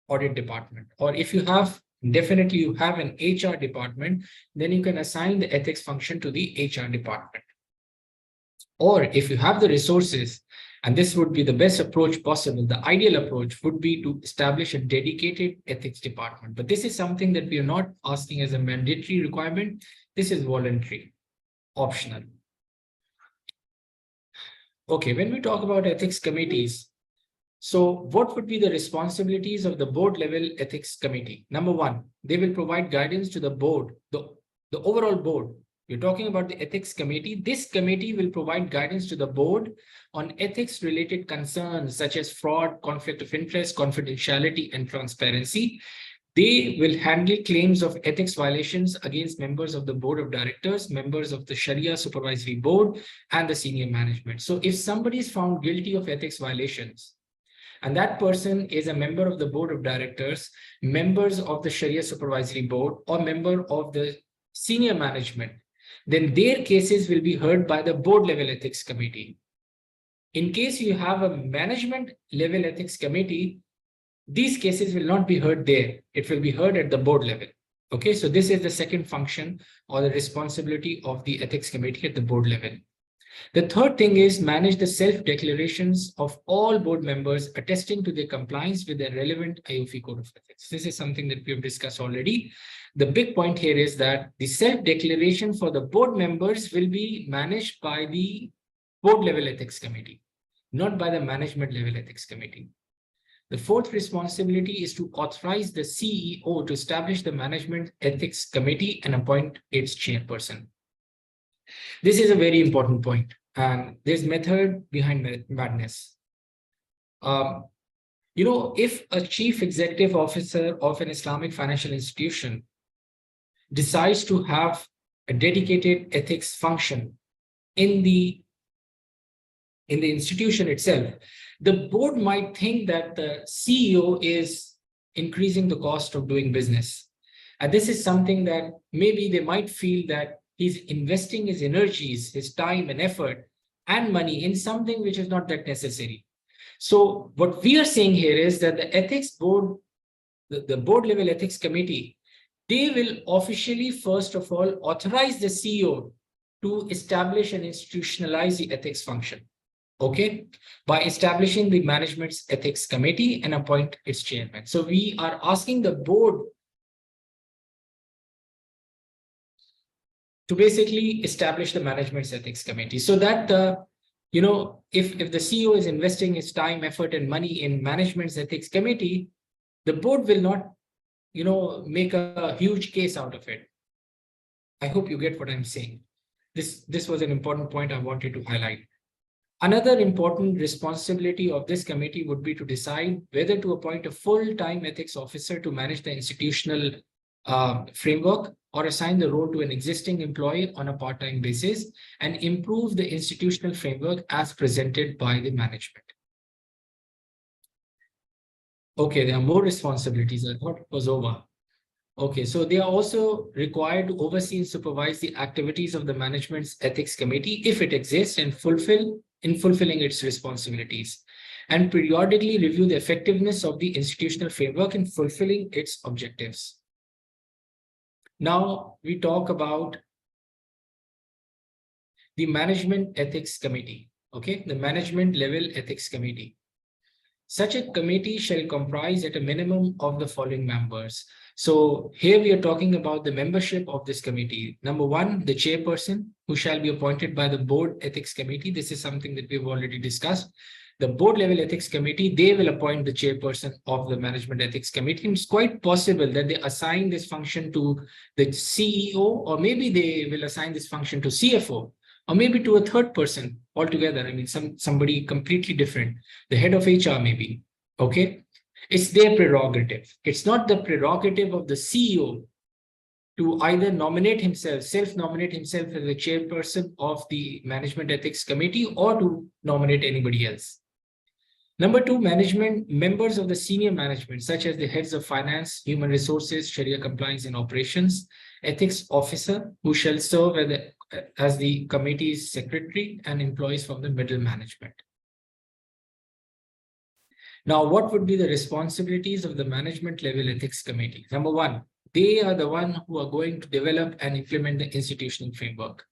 audit department. Or if you have, definitely you have an HR department, then you can assign the ethics function to the HR department. Or if you have the resources And this would be the best approach possible. The ideal approach would be to establish a dedicated ethics department. But this is something that we are not asking as a mandatory requirement. This is voluntary, optional. Okay, when we talk about ethics committees, so what would be the responsibilities of the board level ethics committee? Number one, they will provide guidance to the board, the overall board. You're talking about the ethics committee. This committee will provide guidance to the board on ethics related concerns such as fraud, conflict of interest, confidentiality, and transparency. They will handle claims of ethics violations against members of the board of directors, members of the Sharia supervisory board, and the senior management. So if somebody is found guilty of ethics violations, and that person is a member of the board of directors, members of the Sharia supervisory board, or member of the senior management, then their cases will be heard by the board level ethics committee. In case you have a management level ethics committee, these cases will not be heard there. It will be heard at the board level. Okay, so this is the second function or the responsibility of the ethics committee at the board level. The third thing is manage the self-declarations of all board members attesting to their compliance with the relevant AAOIFI code of ethics. This is something that we have discussed already. The big point here is that the self-declaration for the board members will be managed by the board level ethics committee, not by the management level ethics committee. The fourth responsibility is to authorize the CEO to establish the management ethics committee and appoint its chairperson. This is a very important point, and there's method behind madness. If a chief executive officer of an Islamic financial institution decides to have a dedicated ethics function in the institution itself, the board might think that the CEO is increasing the cost of doing business. And this is something that maybe they might feel that he's investing his energies, his time and effort and money in something which is not that necessary. So what we are saying here is that the ethics board, the board level ethics committee, they will officially, first of all, authorize the CEO to establish and institutionalize the ethics function. Okay, by establishing the management's ethics committee and appoint its chairman. So we are asking the board to basically establish the management's ethics committee so that, if the CEO is investing his time, effort, and money in management's ethics committee, the board will not, make a huge case out of it. I hope you get what I'm saying. This was an important point I wanted to highlight. Another important responsibility of this committee would be to decide whether to appoint a full-time ethics officer to manage the institutional framework or assign the role to an existing employee on a part-time basis and improve the institutional framework as presented by the management. Okay, there are more responsibilities. I thought it was over. Okay, so they are also required to oversee and supervise the activities of the management's ethics committee if it exists and fulfilling its responsibilities, and periodically review the effectiveness of the institutional framework in fulfilling its objectives. Now we talk about the management ethics committee. Okay, the management level ethics committee. Such a committee shall comprise at a minimum of the following members. So here we are talking about the membership of this committee. Number one, the chairperson, who shall be appointed by the board ethics committee. This is something that we've already discussed. The board level ethics committee, they will appoint the chairperson of the management ethics committee. And it's quite possible that they assign this function to the CEO, or maybe they will assign this function to CFO, or maybe to a third person altogether. I mean, somebody completely different, the head of HR maybe. Okay, it's their prerogative. It's not the prerogative of the CEO to either nominate himself, self-nominate himself as the chairperson of the management ethics committee, or to nominate anybody else. Number two, management members of the senior management, such as the heads of finance, human resources, Sharia compliance and operations, ethics officer, who shall serve as the committee's secretary, and employees from the middle management. Now, what would be the responsibilities of the management level ethics committee? Number one, they are the one who are going to develop and implement the institutional framework.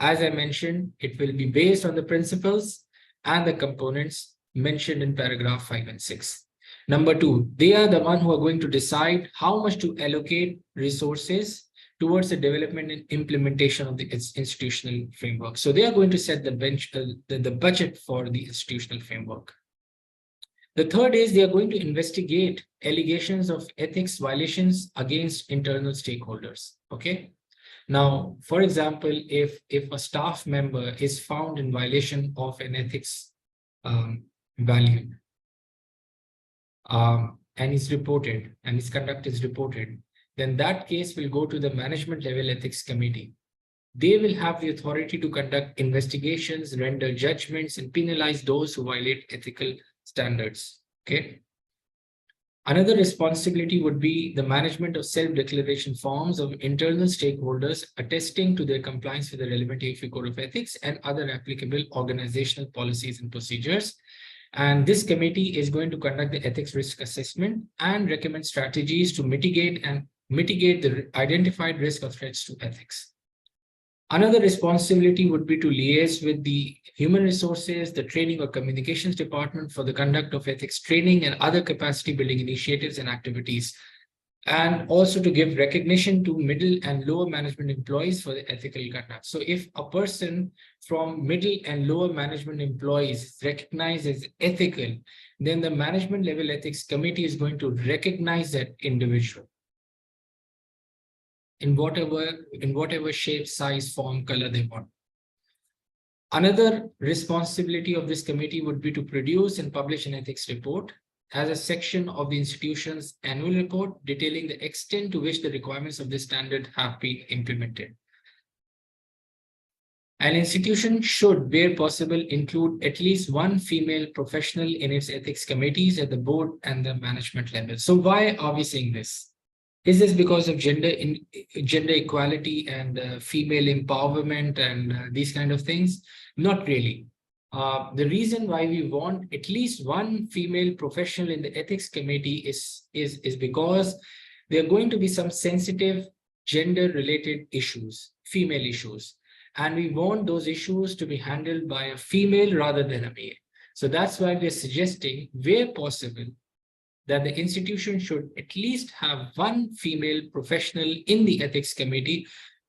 As I mentioned, it will be based on the principles and the components mentioned in paragraph 5 and 6. Number 2, they are the one who are going to decide how much to allocate resources towards the development and implementation of its institutional framework. So they are going to set the budget for the institutional framework. The third is they are going to investigate allegations of ethics violations against internal stakeholders. Okay. Now, for example, if a staff member is found in violation of an ethics value and is reported and his conduct is reported, then that case will go to the management level ethics committee. They will have the authority to conduct investigations, render judgments, and penalize those who violate ethical standards. Okay. Another responsibility would be the management of self-declaration forms of internal stakeholders attesting to their compliance with the relevant AAOIFI Code of Ethics and other applicable organizational policies and procedures. And this committee is going to conduct the ethics risk assessment and recommend strategies to mitigate the identified risk of threats to ethics. Another responsibility would be to liaise with the human resources, the training or communications department for the conduct of ethics training and other capacity building initiatives and activities, and also to give recognition to middle and lower management employees for the ethical conduct. So if a person from middle and lower management employees is recognized as ethical, then the management level ethics committee is going to recognize that individual in whatever shape, size, form, color they want. Another responsibility of this committee would be to produce and publish an ethics report as a section of the institution's annual report detailing the extent to which the requirements of this standard have been implemented. An institution should, where possible, include at least one female professional in its ethics committees at the board and the management level. So why are we saying this? Is this because of gender equality and female empowerment and these kind of things? Not really. The reason why we want at least one female professional in the ethics committee is because there are going to be some sensitive gender-related issues, female issues, and we want those issues to be handled by a female rather than a male. So that's why we're suggesting, where possible, that the institution should at least have one female professional in the ethics committee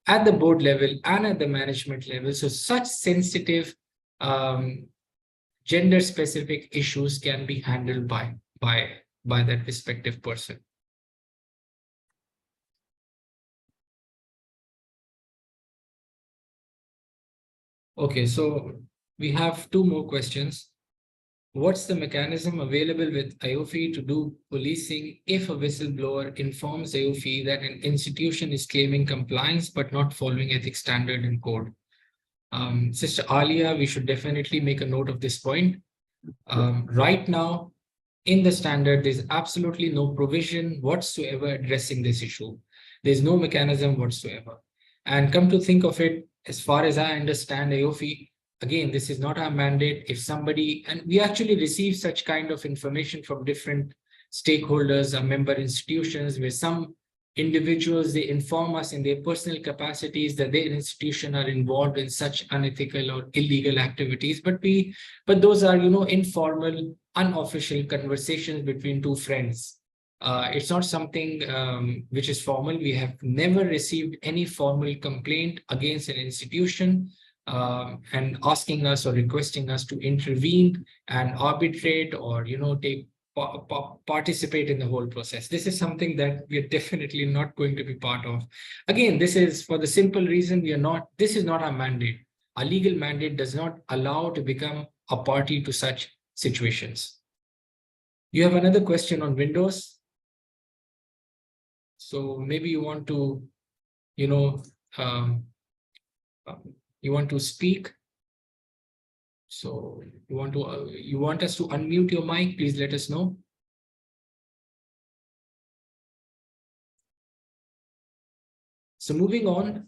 at the board level and at the management level. So such sensitive gender-specific issues can be handled by that respective person. Okay, so we have two more questions. What's the mechanism available with AAOIFI to do policing if a whistleblower informs AAOIFI that an institution is claiming compliance but not following ethics standard and code? Sister Alia, we should definitely make a note of this point. Right now, in the standard, there's absolutely no provision whatsoever addressing this issue. There's no mechanism whatsoever. And come to think of it, as far as I understand AAOIFI, again, this is not our mandate. If somebody, and we actually receive such kind of information from different stakeholders or member institutions, where some individuals, they inform us in their personal capacities that their institution are involved in such unethical or illegal activities. But those are, informal, unofficial conversations between two friends. It's not something which is formal. We have never received any formal complaint against an institution and asking us or requesting us to intervene and arbitrate or participate in the whole process. This is something that we are definitely not going to be part of. Again, this is for the simple reason this is not our mandate. Our legal mandate does not allow to become a party to such situations. You have another question on Windows. So maybe you want to, you want to speak. So you want us to unmute your mic, please let us know. So moving on,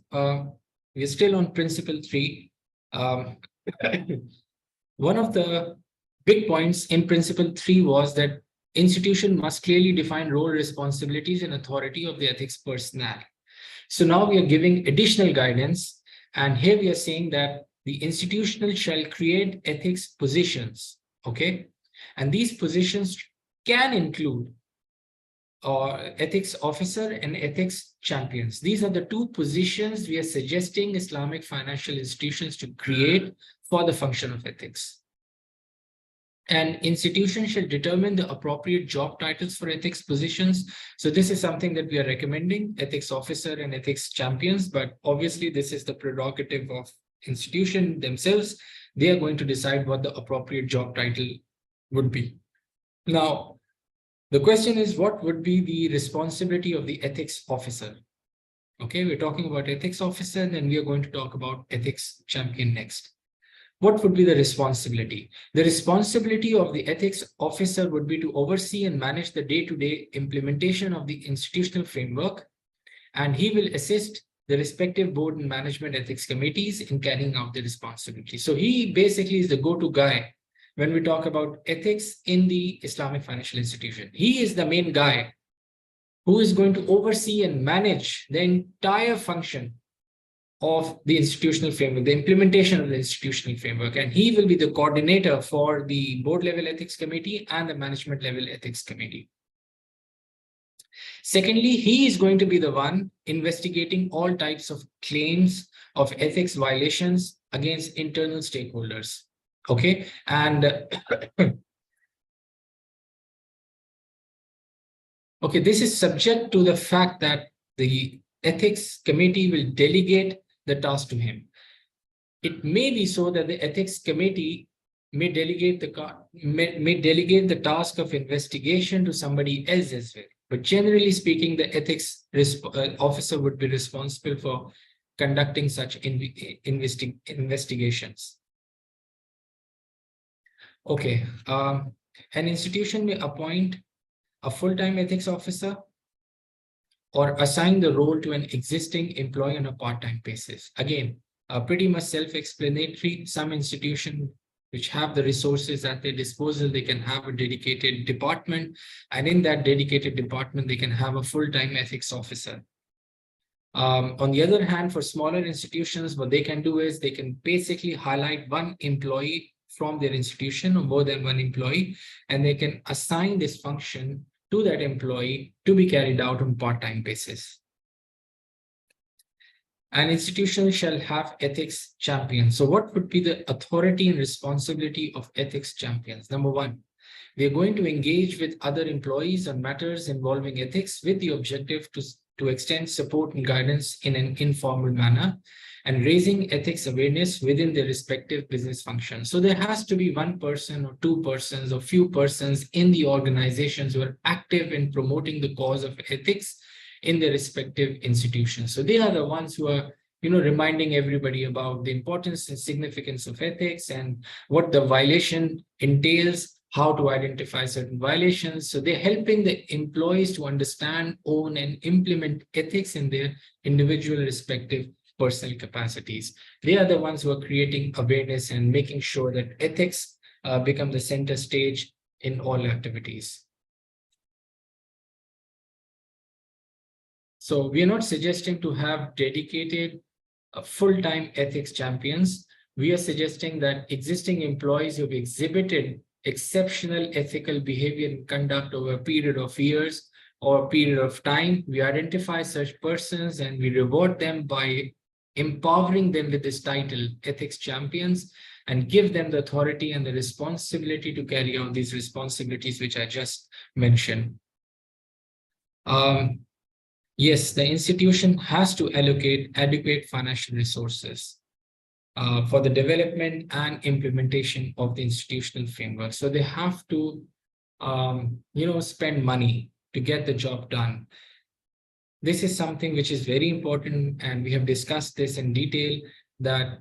we're still on principle 3. One of the big points in principle 3 was that institution must clearly define role, responsibilities, and authority of the ethics personnel. So now we are giving additional guidance. And here we are saying that the institutional shall create ethics positions, okay? And these positions can include ethics officer and ethics champions. These are the two positions we are suggesting Islamic financial institutions to create for the function of ethics. An institution should determine the appropriate job titles for ethics positions. So this is something that we are recommending, ethics officer and ethics champions, but obviously this is the prerogative of institution themselves. They are going to decide what the appropriate job title would be. Now, the question is, what would be the responsibility of the ethics officer? Okay, we're talking about ethics officer, and then we are going to talk about ethics champion next. What would be the responsibility? The responsibility of the ethics officer would be to oversee and manage the day-to-day implementation of the institutional framework, and he will assist the respective board and management ethics committees in carrying out the responsibility. So he basically is the go-to guy when we talk about ethics in the Islamic financial institution. He is the main guy who is going to oversee and manage the entire function of the institutional framework, the implementation of the institutional framework, and he will be the coordinator for the board level ethics committee and the management level ethics committee. Secondly, he is going to be the one investigating all types of claims of ethics violations against internal stakeholders. Okay, and okay, this is subject to the fact that the ethics committee will delegate the task to him. It may be so that the ethics committee may delegate the task of investigation to somebody else as well. But generally speaking, the ethics officer would be responsible for conducting such investigations. Okay, an institution may appoint a full-time ethics officer or assign the role to an existing employee on a part-time basis. Again, pretty much self-explanatory. Some institutions which have the resources at their disposal, they can have a dedicated department, and in that dedicated department, they can have a full-time ethics officer. On the other hand, for smaller institutions, what they can do is they can basically highlight one employee from their institution or more than one employee, and they can assign this function to that employee to be carried out on part-time basis. An institution shall have ethics champions. So what would be the authority and responsibility of ethics champions? Number one, we are going to engage with other employees on matters involving ethics with the objective to extend support and guidance in an informal manner and raising ethics awareness within their respective business functions. So there has to be one person or two persons or few persons in the organizations who are active in promoting the cause of ethics in their respective institutions. So they are the ones who are, reminding everybody about the importance and significance of ethics and what the violation entails, how to identify certain violations. So they're helping the employees to understand, own, and implement ethics in their individual respective personal capacities. They are the ones who are creating awareness and making sure that ethics become the center stage in all activities. So we are not suggesting to have dedicated full-time ethics champions. We are suggesting that existing employees who have exhibited exceptional ethical behavior and conduct over a period of years or a period of time, we identify such persons and we reward them by empowering them with this title, ethics champions, and give them the authority and the responsibility to carry out these responsibilities, which I just mentioned. Yes, the institution has to allocate adequate financial resources for the development and implementation of the institutional framework. So they have to, spend money to get the job done. This is something which is very important, and we have discussed this in detail, that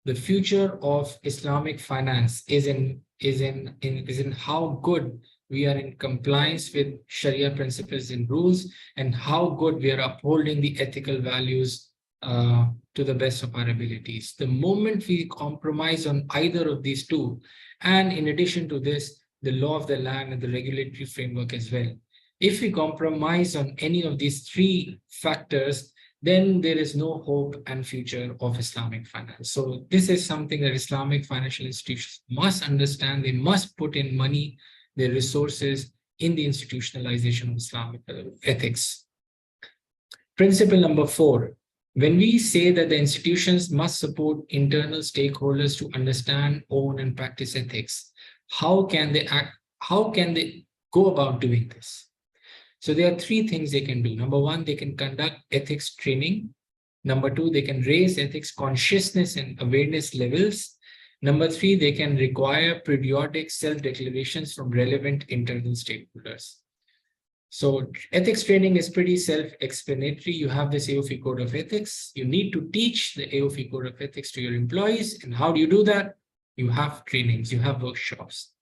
the future of Islamic finance is in how good we are in compliance with Sharia principles and rules, and how good we are upholding the ethical values to the best of our abilities. The moment we compromise on either of these two, and in addition to this, the law of the land and the regulatory framework as well, if we compromise on any of these three factors, then there is no hope and future of Islamic finance. So this is something that Islamic financial institutions must understand. They must put in money, their resources in the institutionalization of Islamic ethics. Principle number 4, when we say that the institutions must support internal stakeholders to understand, own, and practice ethics, how can they act? How can they go about doing this? So there are 3 things they can do. Number 1, they can conduct ethics training. Number 2, they can raise ethics consciousness and awareness levels. Number 3, they can require periodic self-declarations from relevant internal stakeholders. So ethics training is pretty self-explanatory. You have this AAOIFI Code of Ethics. You need to teach the AAOIFI Code of Ethics to your employees. And how do you do that? You have trainings, you have workshops.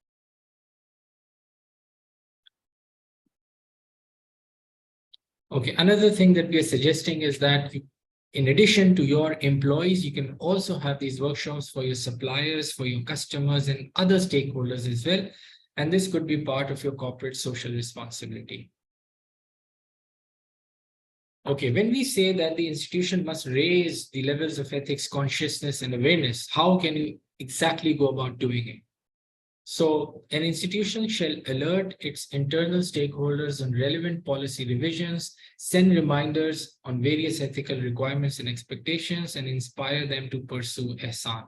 Okay, another thing that we are suggesting is that in addition to your employees, you can also have these workshops for your suppliers, for your customers, and other stakeholders as well. And this could be part of your corporate social responsibility. Okay, when we say that the institution must raise the levels of ethics, consciousness, and awareness, how can you exactly go about doing it? So an institution shall alert its internal stakeholders on relevant policy revisions, send reminders on various ethical requirements and expectations, and inspire them to pursue ihsan.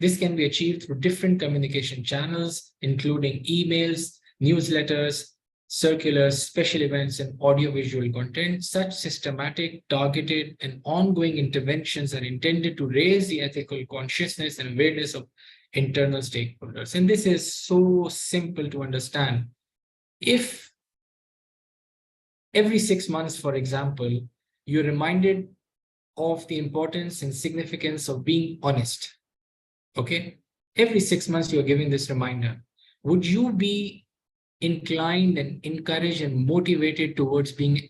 This can be achieved through different communication channels, including emails, newsletters, circulars, special events, and audiovisual content. Such systematic, targeted, and ongoing interventions are intended to raise the ethical consciousness and awareness of internal stakeholders. And this is so simple to understand. If every 6 months, for example, you're reminded of the importance and significance of being honest, okay? Every 6 months you're giving this reminder. Would you be inclined and encouraged and motivated towards being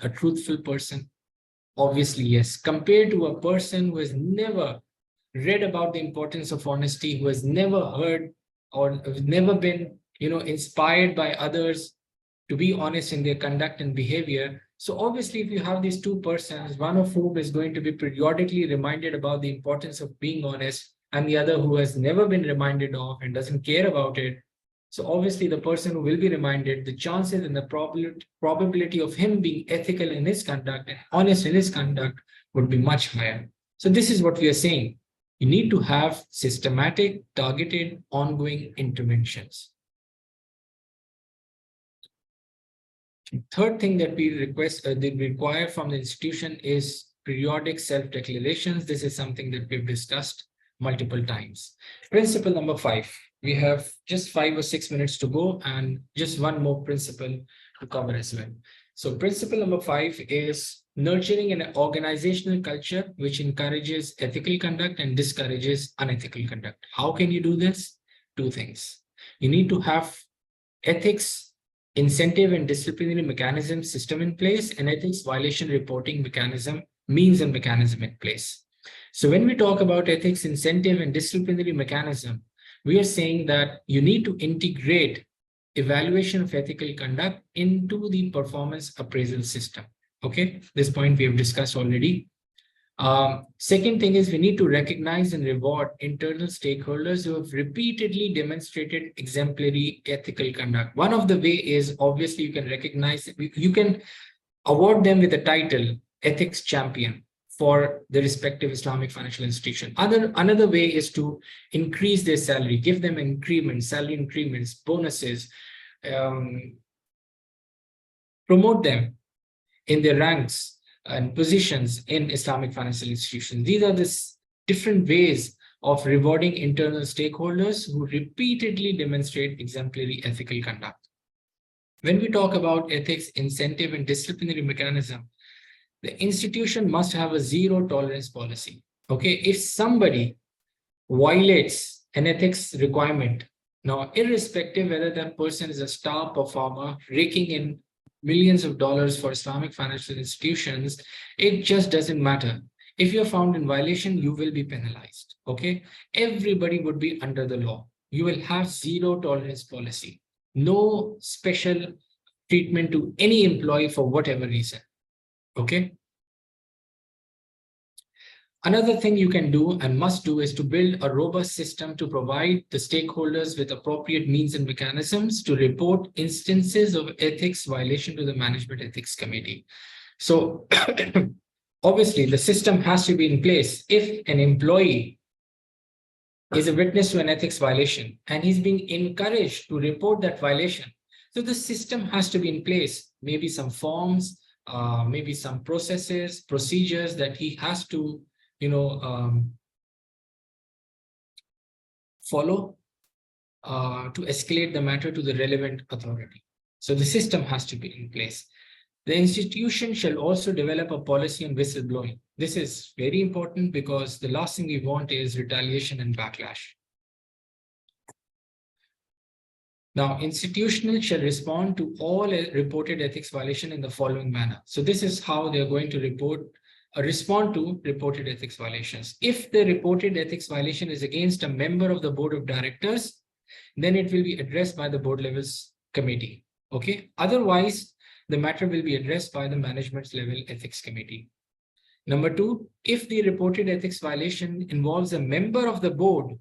a truthful person? Obviously, yes. Compared to a person who has never read about the importance of honesty, who has never heard or never been, inspired by others to be honest in their conduct and behavior. So obviously, if you have these 2 persons, one of whom is going to be periodically reminded about the importance of being honest, and the other who has never been reminded of and doesn't care about it. So obviously, the person who will be reminded, the chances and the probability of him being ethical in his conduct and honest in his conduct would be much higher. So this is what we are saying. You need to have systematic, targeted, ongoing interventions. Third thing that we require from the institution is periodic self-declarations. This is something that we've discussed multiple times. Principle number 5. We have just 5 or 6 minutes to go, and just one more principle to cover as well. So principle number 5 is nurturing an organizational culture which encourages ethical conduct and discourages unethical conduct. How can you do this? 2 things. You need to have ethics, incentive and disciplinary mechanism system in place, and ethics violation reporting mechanism, means and mechanism in place. So when we talk about ethics, incentive and disciplinary mechanism, we are saying that you need to integrate evaluation of ethical conduct into the performance appraisal system. Okay, this point we have discussed already. Second thing is we need to recognize and reward internal stakeholders who have repeatedly demonstrated exemplary ethical conduct. One of the way is obviously you can recognize, you can award them with a title, ethics champion, for the respective Islamic financial institution. Another way is to increase their salary, give them increments, salary increments, bonuses, promote them in their ranks and positions in Islamic financial institutions. These are the different ways of rewarding internal stakeholders who repeatedly demonstrate exemplary ethical conduct. When we talk about ethics, incentive, and disciplinary mechanism, the institution must have a zero tolerance policy. Okay, if somebody violates an ethics requirement, now irrespective whether that person is a star performer raking in millions of dollars for Islamic financial institutions, it just doesn't matter. If you're found in violation, you will be penalized. Okay, everybody would be under the law. You will have zero tolerance policy, no special treatment to any employee for whatever reason. Okay, Another thing you can do and must do is to build a robust system to provide the stakeholders with appropriate means and mechanisms to report instances of ethics violation to the Management Ethics Committee. So obviously the system has to be in place. If an employee is a witness to an ethics violation and he's being encouraged to report that violation, so the system has to be in place, maybe some forms, maybe some processes, procedures that he has to follow to escalate the matter to the relevant authority. So the system has to be in place. The institution shall also develop a policy on whistleblowing. This is very important because the last thing we want is retaliation and backlash. Now, institutional shall respond to all reported ethics violation in the following manner. So this is how they're going to respond to reported ethics violations. If the reported ethics violation is against a member of the board of directors, then it will be addressed by the board levels committee. Okay. Otherwise, the matter will be addressed by the management level ethics committee. Number two, if the reported ethics violation involves a member of the board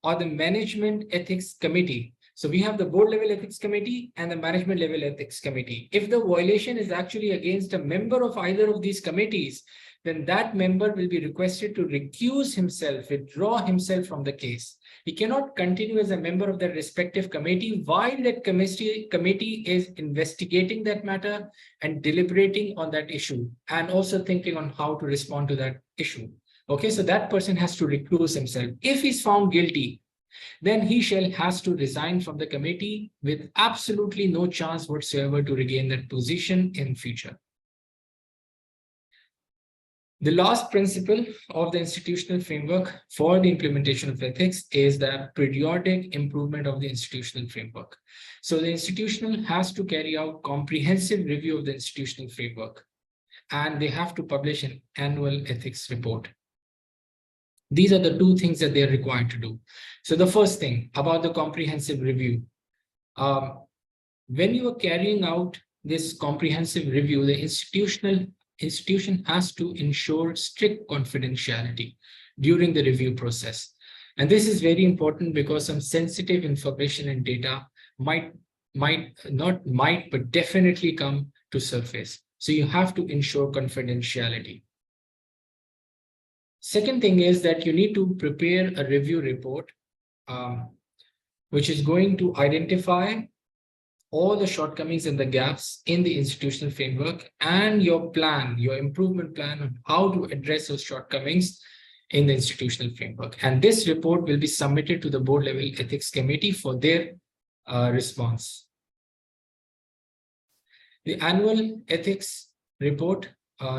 or the management ethics committee. So we have the board level ethics committee and the management level ethics committee. If the violation is actually against a member of either of these committees, then that member will be requested to recuse himself, withdraw himself from the case. He cannot continue as a member of that respective committee while that committee is investigating that matter and deliberating on that issue and also thinking on how to respond to that issue. Okay, so that person has to recuse himself. If he's found guilty, then he has to resign from the committee with absolutely no chance whatsoever to regain that position in future. The last principle of the institutional framework for the implementation of ethics is the periodic improvement of the institutional framework. So the institutional has to carry out comprehensive review of the institutional framework, and they have to publish an annual ethics report. These are the two things that they are required to do. So the first thing about the comprehensive review, when you are carrying out this comprehensive review, the institution has to ensure strict confidentiality during the review process. And this is very important because some sensitive information and data but definitely come to surface. So you have to ensure confidentiality. Second thing is that you need to prepare a review report, which is going to identify all the shortcomings and the gaps in the institutional framework and your plan, your improvement plan on how to address those shortcomings in the institutional framework. And this report will be submitted to the board level ethics committee for their response. The annual ethics report,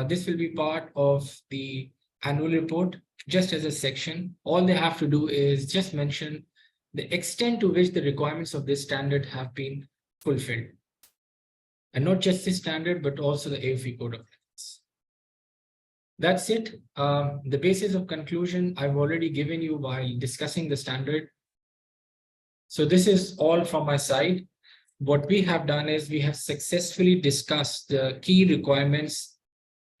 this will be part of the annual report, just as a section. All they have to do is just mention the extent to which the requirements of this standard have been fulfilled. And not just this standard, but also the AAOIFI code of ethics. That's it. The basis of conclusion I've already given you while discussing the standard. So this is all from my side. What we have done is we have successfully discussed the key requirements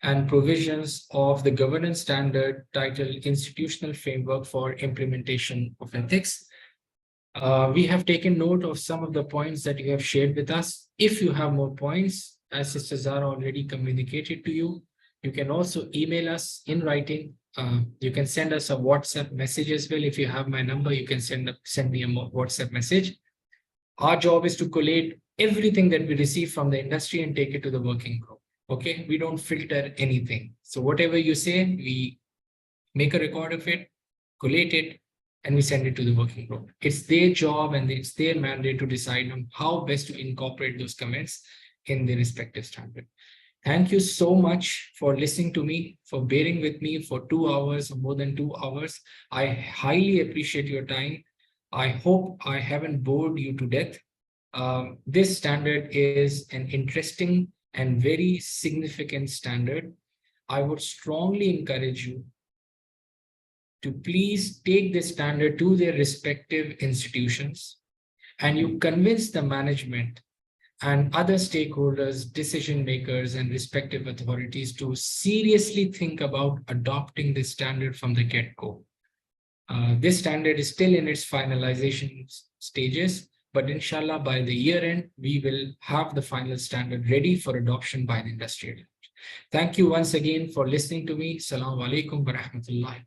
and provisions of the governance standard titled Institutional Framework for Implementation of Ethics. We have taken note of some of the points that you have shared with us. If you have more points, as Sister Zara already communicated to you, you can also email us in writing. You can send us a WhatsApp message as well. If you have my number, you can send me a WhatsApp message. Our job is to collate everything that we receive from the industry and take it to the working group. Okay, we don't filter anything. So whatever you say, we make a record of it, collate it, and we send it to the working group. It's their job and it's their mandate to decide on how best to incorporate those comments in the respective standard. Thank you so much for listening to me, for bearing with me for 2 hours or more than 2 hours. I highly appreciate your time. I hope I haven't bored you to death. This standard is an interesting and very significant standard. I would strongly encourage you to please take this standard to their respective institutions and you convince the management and other stakeholders, decision makers, and respective authorities to seriously think about adopting this standard from the get-go. This standard is still in its finalization stages, but inshallah, by the year end, we will have the final standard ready for adoption by the industry. Thank you once again for listening to me. Assalamu alaikum wa rahmatullahi.